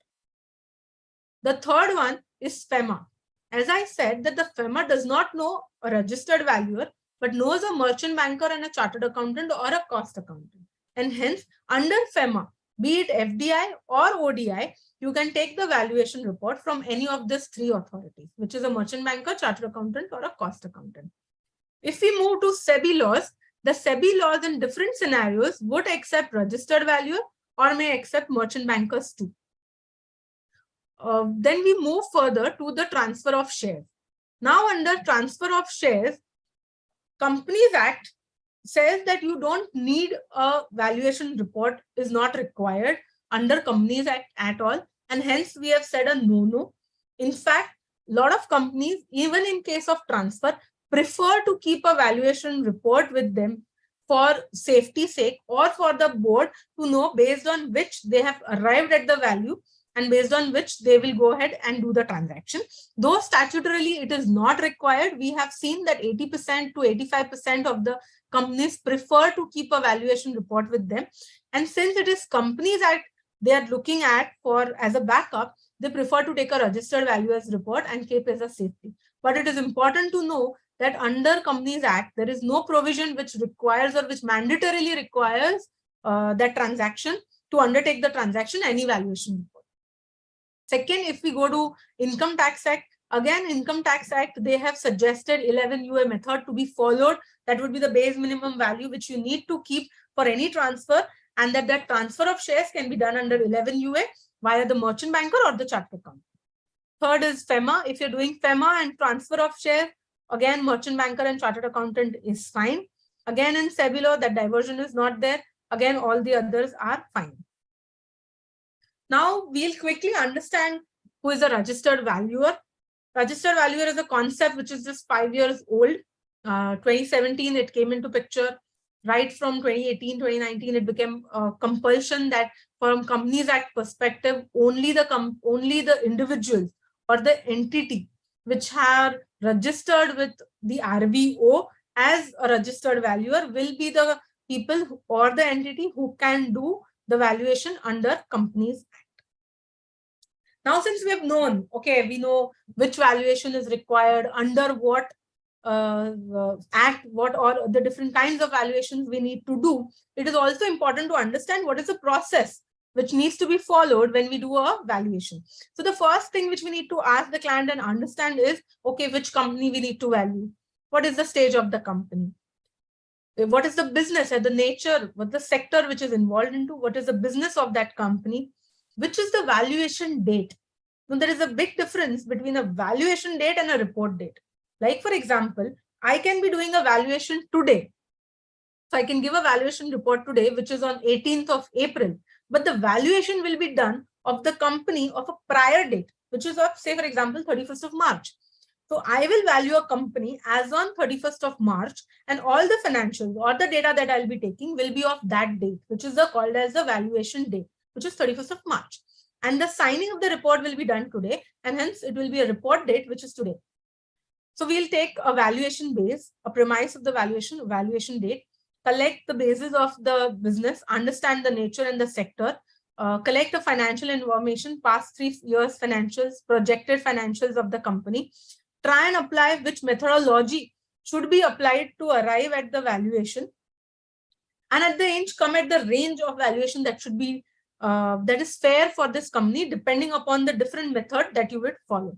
The third one is FEMA. As I said, that the FEMA does not know a registered valuer, but knows a merchant banker and a chartered accountant or a cost accountant. And hence, under FEMA, be it FDI or ODI, you can take the valuation report from any of these three authorities, which is a merchant banker, chartered accountant, or a cost accountant. If we move to SEBI laws, the SEBI laws in different scenarios would accept registered valuer or may accept merchant bankers too. Then we move further to the transfer of shares. Now, under transfer of shares, Companies Act says that you don't need a valuation report, is not required under Companies Act at all. And hence we have said a no-no. In fact, a lot of companies, even in case of transfer, prefer to keep a valuation report with them for safety's sake or for the board to know based on which they have arrived at the value and based on which they will go ahead and do the transaction. Though statutorily it is not required, we have seen that 80% to 85% of the companies prefer to keep a valuation report with them. And since it is Companies Act they are looking at for as a backup, they prefer to take a registered valuer's report and keep as a safety. But it is important to know that under Companies Act, there is no provision which requires or which mandatorily requires that transaction to undertake the transaction, any valuation report. Second, if we go to Income Tax Act, again, Income Tax Act, they have suggested 11UA method to be followed. That would be the base minimum value which you need to keep for any transfer, and that transfer of shares can be done under 11UA via the merchant banker or the chartered accountant. Third is FEMA. If you're doing FEMA and transfer of shares, again, merchant banker and chartered accountant is fine. Again, in SEBI law, that diversion is not there. Again, all the others are fine. Now, we'll quickly understand who is a registered valuer. Registered valuer is a concept which is just 5 years old. 2017, it came into picture. Right from 2018, 2019, it became a compulsion that from Companies Act perspective, only the individuals or the entity which are registered with the RVO as a registered valuer will be the people or the entity who can do the valuation under Companies Act. Now, since we have known, okay, we know which valuation is required, under what act, what or the different kinds of valuations we need to do, it is also important to understand what is the process which needs to be followed when we do a valuation. So the first thing which we need to ask the client and understand is, okay, which company we need to value? What is the stage of the company? What is the business and the nature, what the sector which is involved into, what is the business of that company, which is the valuation date. Now, there is a big difference between a valuation date and a report date. Like, for example, I can be doing a valuation today. So I can give a valuation report today, which is on 18th of April, but the valuation will be done of the company of a prior date, which is of, say, for example, 31st of March. So I will value a company as on 31st of March, and all the financials or the data that I'll be taking will be of that date, which is called as the valuation date, which is 31st of March. And the signing of the report will be done today, and hence it will be a report date, which is today. So we'll take a valuation base, a premise of the valuation date, collect the basis of the business, understand the nature and the sector, collect the financial information, past 3 years financials, projected financials of the company, try and apply which methodology should be applied to arrive at the valuation, and at the end come at the range of valuation that should be that is fair for this company depending upon the different method that you would follow.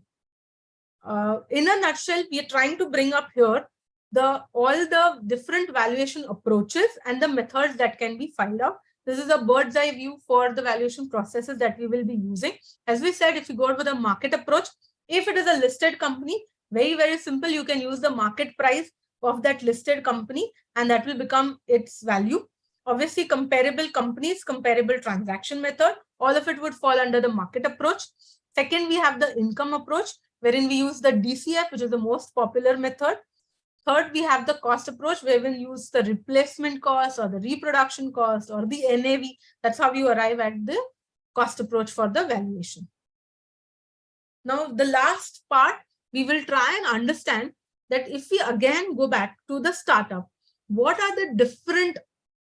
In a nutshell, we are trying to bring up here all the different valuation approaches and the methods that can be filed out. This is a bird's eye view for the valuation processes that we will be using. As we said, if you go with a market approach, if it is a listed company, very, very simple, you can use the market price of that listed company and that will become its value. Obviously, comparable companies, comparable transaction method, all of it would fall under the market approach. Second, we have the income approach, wherein we use the DCF, which is the most popular method. Third, we have the cost approach, where we use the replacement cost or the reproduction cost or the NAV. That's how you arrive at the cost approach for the valuation. Now, the last part, we will try and understand that if we again go back to the startup, what are the different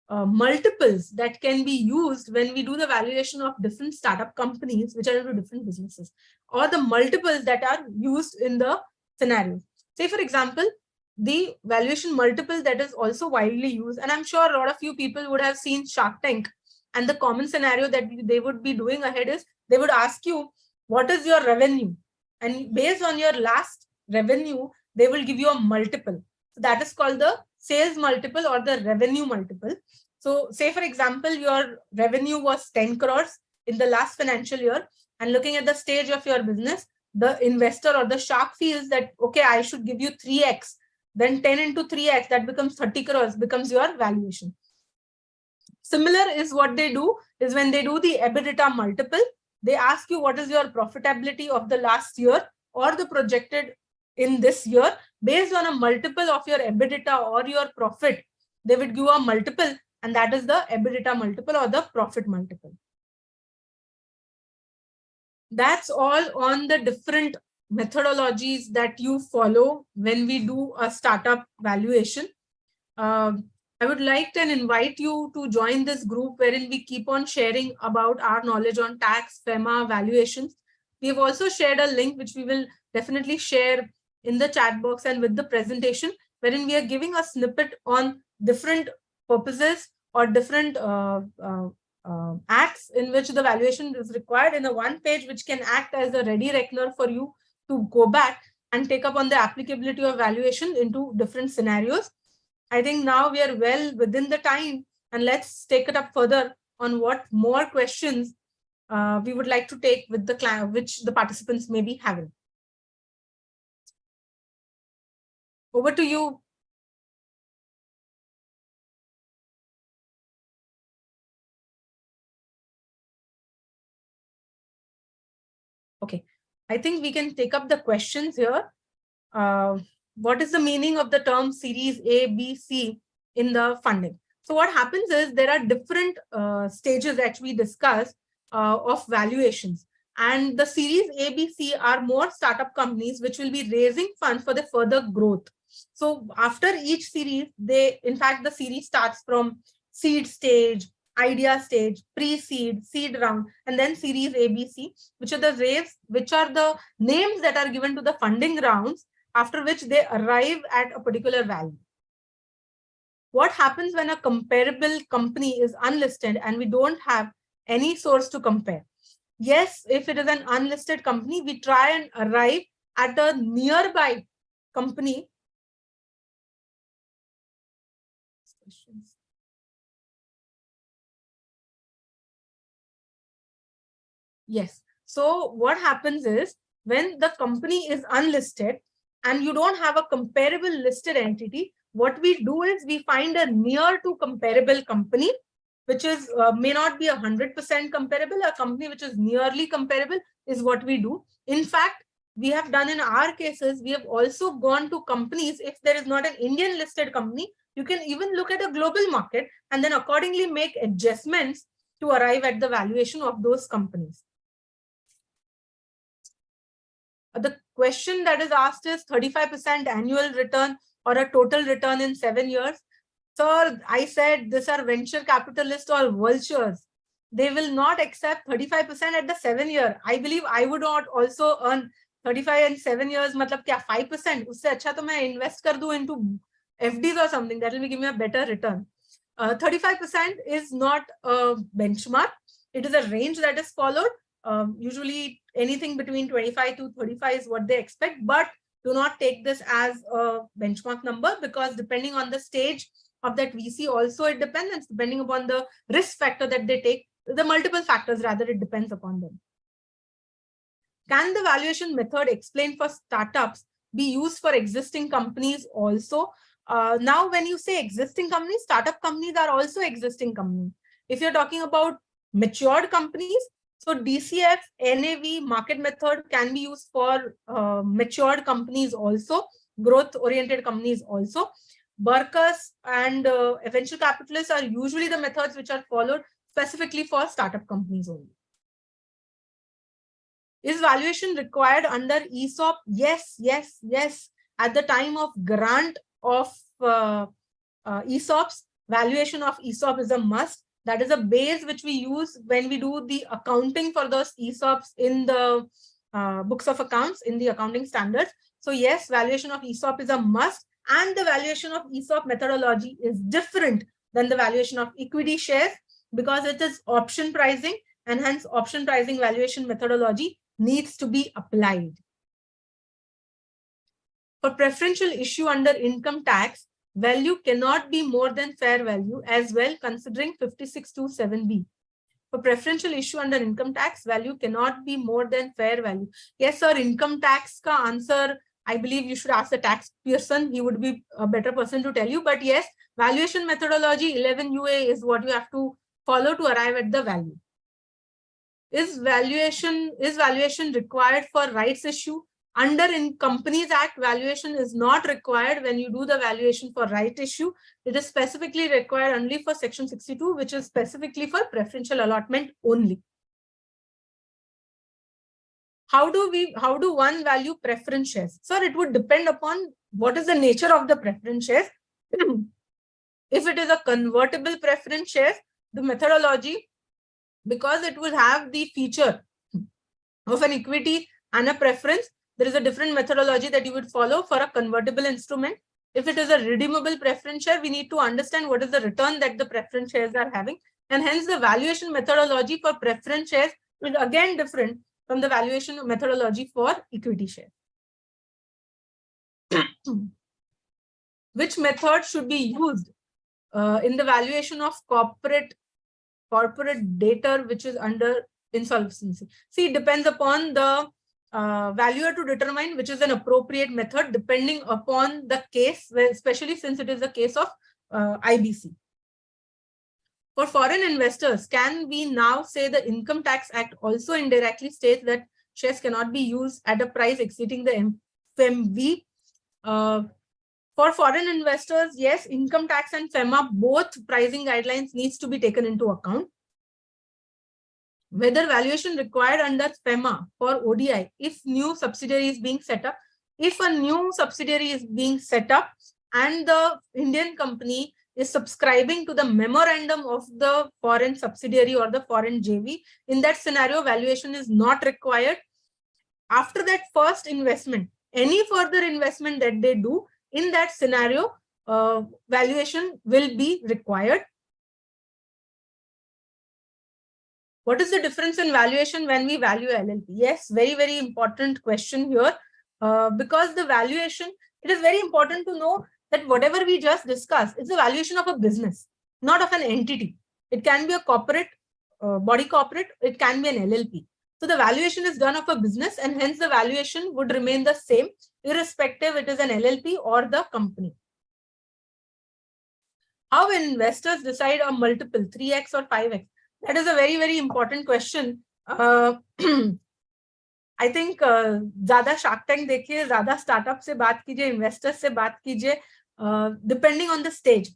multiples that can be used when we do the valuation of different startup companies which are into different businesses, or the multiples that are used in the scenario. Say, for example, the valuation multiple that is also widely used, and I'm sure a lot of you people would have seen Shark Tank, and the common scenario that they would be doing ahead is they would ask you, what is your revenue? And based on your last revenue, they will give you a multiple. So that is called the sales multiple or the revenue multiple. So say, for example, your revenue was 10 crores in the last financial year, and looking at the stage of your business, the investor or the shark feels that, okay, I should give you 3x, then 10 into 3x, that becomes 30 crores, becomes your valuation. Similar is what they do is when they do the EBITDA multiple, they ask you what is your profitability of the last year or the projected in this year. Based on a multiple of your EBITDA or your profit, they would give a multiple, and that is the EBITDA multiple or the profit multiple. That's all on the different methodologies that you follow when we do a startup valuation. I would like to invite you to join this group wherein we keep on sharing about our knowledge on tax, FEMA, valuations. We have also shared a link which we will definitely share in the chat box and with the presentation, wherein we are giving a snippet on different purposes or different acts in which the valuation is required in a one page, which can act as a ready reckoner for you to go back and take up on the applicability of valuation into different scenarios. I think now we are well within the time, and let's take it up further on what more questions we would like to take with the client, which the participants may be having. Over to you. Okay, I think we can take up the questions here. What is the meaning of the term series A, B, C in the funding? So what happens is there are different stages that we discussed of valuations. And the series A, B, C are more startup companies which will be raising funds for the further growth. So after each series, in fact, the series starts from seed stage, idea stage, pre-seed, seed round, and then series ABC, which are the names that are given to the funding rounds, after which they arrive at a particular value. What happens when a comparable company is unlisted and we don't have any source to compare? Yes, if it is an unlisted company, we try and arrive at a nearby company. Yes. So what happens is when the company is unlisted and you don't have a comparable listed entity, what we do is we find a near to comparable company, which is may not be 100% comparable. A company which is nearly comparable is what we do. In fact, we have done in our cases, we have also gone to companies. If there is not an Indian listed company, you can even look at a global market and then accordingly make adjustments to arrive at the valuation of those companies. The question that is asked is 35% annual return or a total return in 7 years. Sir, I said these are venture capitalists or vultures. They will not accept 35% at the 7 year. I believe I would not also earn 35 and 7 years. Matlab kya 5%? Usse acha to main invest kar do into FDs or something. That will give me a better return. 35% is not a benchmark. It is a range that is followed. Usually anything between 25 to 35 is what they expect, but do not take this as a benchmark number, because depending on the stage of that VC also it depends, and depending upon the risk factor that they take, the multiple factors rather, it depends upon them. Can the valuation method explained for startups be used for existing companies also? Now, when you say existing companies, startup companies are also existing companies. If you're talking about matured companies, so DCF, NAV, market method can be used for matured companies also, growth-oriented companies also. Burkers and venture capitalists are usually the methods which are followed specifically for startup companies only. Is valuation required under ESOP? Yes, yes, yes. At the time of grant of ESOPs, valuation of ESOP is a must. That is a base which we use when we do the accounting for those ESOPs in the books of accounts, in the accounting standards. So yes, valuation of ESOP is a must, and the valuation of ESOP methodology is different than the valuation of equity shares because it is option pricing, and hence option pricing valuation methodology needs to be applied. For preferential issue under income tax, value cannot be more than fair value as well, considering 56(2)(7)(b). For preferential issue under income tax, value cannot be more than fair value. Yes, sir, income tax ka answer, I believe you should ask the tax person. He would be a better person to tell you. But yes, valuation methodology 11UA is what you have to follow to arrive at the value. Is valuation required for rights issue? Under in Companies Act, valuation is not required when you do the valuation for right issue. It is specifically required only for Section 62, which is specifically for preferential allotment only. How do one value preference shares? Sir, it would depend upon what is the nature of the preference shares. If it is a convertible preference shares, the methodology, because it will have the feature of an equity and a preference, there is a different methodology that you would follow for a convertible instrument. If it is a redeemable preference share, we need to understand what is the return that the preference shares are having. And hence the valuation methodology for preference shares is again different from the valuation methodology for equity shares. Which method should be used in the valuation of corporate debtor which is under insolvency? See, it depends upon the valuer to determine which is an appropriate method depending upon the case, especially since it is a case of IBC. For foreign investors, can we now say the Income Tax Act also indirectly states that shares cannot be used at a price exceeding the FMV? For foreign investors, yes, income tax and FEMA, both pricing guidelines needs to be taken into account. Whether valuation required under FEMA for ODI, if new subsidiary is being set up, if a new subsidiary is being set up and the Indian company is subscribing to the memorandum of the foreign subsidiary or the foreign JV. In that scenario, valuation is not required. After that first investment, any further investment that they do, in that scenario, valuation will be required. What is the difference in valuation when we value LLP? Yes, very, very important question here. Because the valuation, it is very important to know that whatever we just discussed is the valuation of a business, not of an entity. It can be a corporate, body corporate, it can be an LLP. So the valuation is done of a business, and hence the valuation would remain the same, irrespective it is an LLP or the company. How investors decide a multiple, 3x or 5x? That is a very, very important question. I think ज़्यादा Shark Tank देखिए, ज़्यादा startup से बात कीजिए, investors से बात कीजिए, depending on the stage.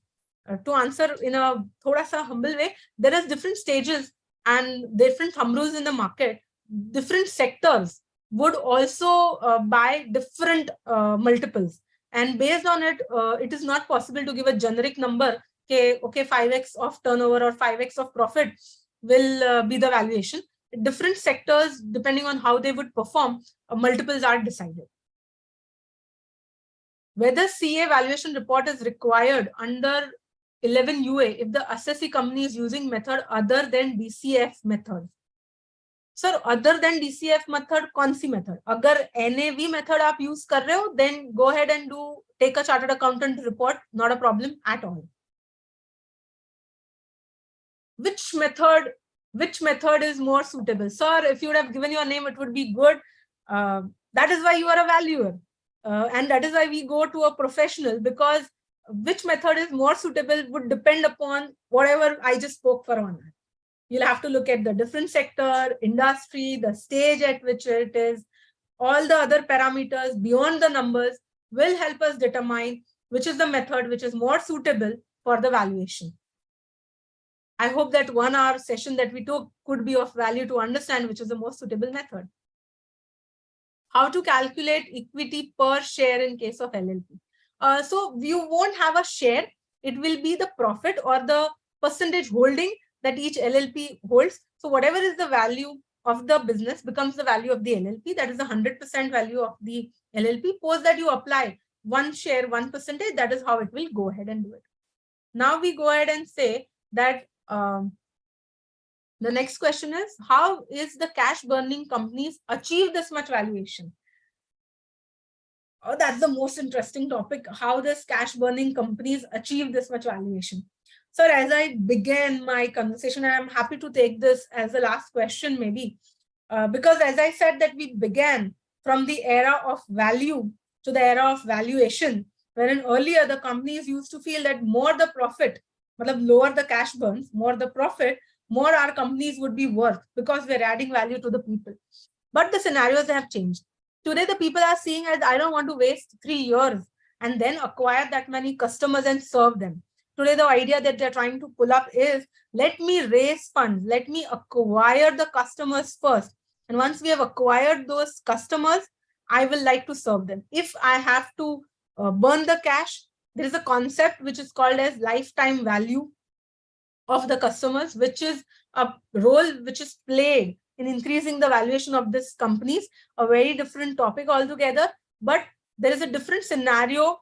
To answer in a थोड़ा सा humble way, there is different stages and different thumb rules in the market. Different sectors would also buy different multiples, and based on it, it is not possible to give a generic number. Okay, 5x of turnover or 5x of profit will be the valuation. Different sectors, depending on how they would perform, multiples are decided. Whether CA valuation report is required under 11 UA if the assessee company is using method other than DCF method. Sir, other than DCF method, कौन सी method? अगर NAV method आप use कर रहे हो, then go ahead and take a chartered accountant report, not a problem at all. Which method is more suitable? Sir, if you would have given your name, it would be good. That is why you are a valuer. And that is why we go to a professional, because which method is more suitable would depend upon whatever I just spoke for on. You'll have to look at the different sector, industry, the stage at which it is. All the other parameters beyond the numbers will help us determine which is the method which is more suitable for the valuation. I hope that 1 hour session that we took could be of value to understand which is the most suitable method. How to calculate equity per share in case of LLP. So you won't have a share. It will be the profit or the percentage holding that each LLP holds. So whatever is the value of the business becomes the value of the LLP. That is the 100% value of the LLP. Suppose that you apply 1 share, 1%, that is how it will go ahead and do it. Now we go ahead and say that the next question is, how is the cash burning companies achieve this much valuation? Oh, that's the most interesting topic. How does cash burning companies achieve this much valuation? So as I began my conversation, and I'm happy to take this as the last question maybe, because as I said that we began from the era of value to the era of valuation, wherein earlier the companies used to feel that more the profit, lower the cash burns, more the profit, more our companies would be worth because we're adding value to the people. But the scenarios have changed. Today, the people are seeing as I don't want to waste 3 years and then acquire that many customers and serve them. Today, the idea that they're trying to pull up is, let me raise funds, let me acquire the customers first. And once we have acquired those customers, I will like to serve them. If I have to burn the cash, there is a concept which is called as lifetime value of the customers, which is a role which is played in increasing the valuation of these companies, a very different topic altogether. But there is a different scenario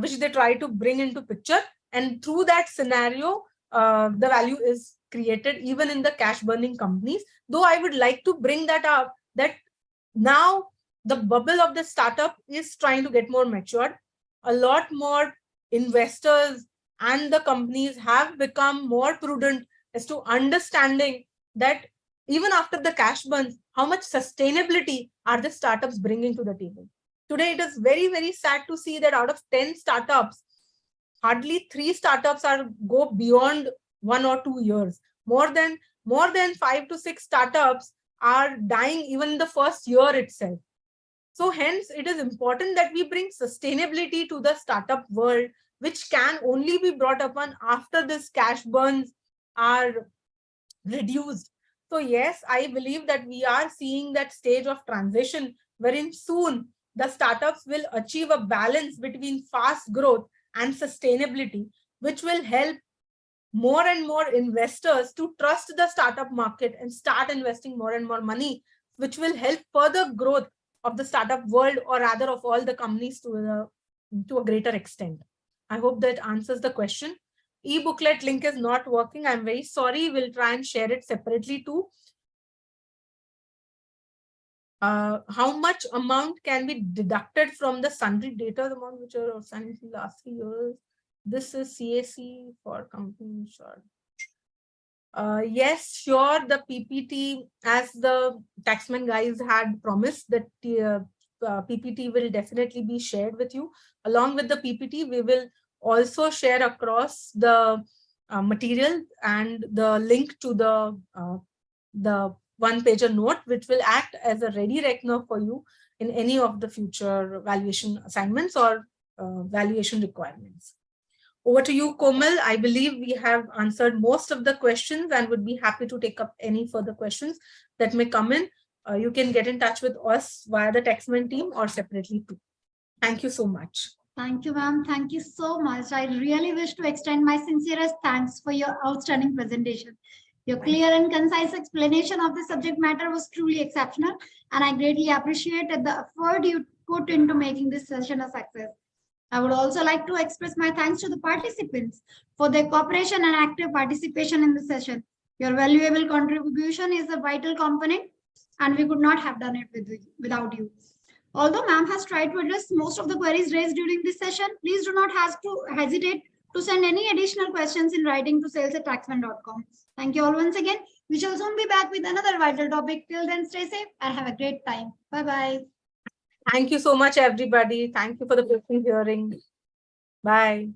which they try to bring into picture. And through that scenario, the value is created even in the cash burning companies. Though I would like to bring that up, that now the bubble of the startup is trying to get more matured. A lot more investors and the companies have become more prudent as to understanding that even after the cash burns, how much sustainability are the startups bringing to the table. Today, it is very, very sad to see that out of 10 startups, hardly 3 startups go beyond 1 or 2 years. More than 5 to 6 startups are dying even in the first year itself. So hence, it is important that we bring sustainability to the startup world, which can only be brought upon after this cash burns are reduced. So yes, I believe that we are seeing that stage of transition wherein soon the startups will achieve a balance between fast growth and sustainability. which will help more and more investors to trust the startup market and start investing more and more money, which will help further growth of the startup world, or rather of all the companies to a greater extent. I hope that answers the question. E-booklet link is not working. I'm very sorry. We'll try and share it separately too. How much amount can be deducted from the sundry data amount which are outstanding in the last 3 years? This is CAC for company insured. Yes, sure. The PPT, as the Taxmann guys had promised, that the PPT will definitely be shared with you. Along with the PPT, we will also share across the material and the link to the one-pager note, which will act as a ready reckoner for you in any of the future valuation assignments or valuation requirements. Over to you, Komal. I believe we have answered most of the questions and would be happy to take up any further questions that may come in. You can get in touch with us via the Taxmann team or separately too. Thank you so much. Thank you, ma'am. Thank you so much. I really wish to extend my sincerest thanks for your outstanding presentation. Your clear and concise explanation of the subject matter was truly exceptional, and I greatly appreciated the effort you put into making this session a success. I would also like to express my thanks to the participants for their cooperation and active participation in the session. Your valuable contribution is a vital component, and we could not have done it without you. Although ma'am has tried to address most of the queries raised during this session, please do not hesitate to send any additional questions in writing to sales@taxmann.com. Thank you all once again. We shall soon be back with another vital topic. Till then, stay safe and have a great time. Bye-bye. Thank you so much, everybody. Thank you for the patient hearing. Bye.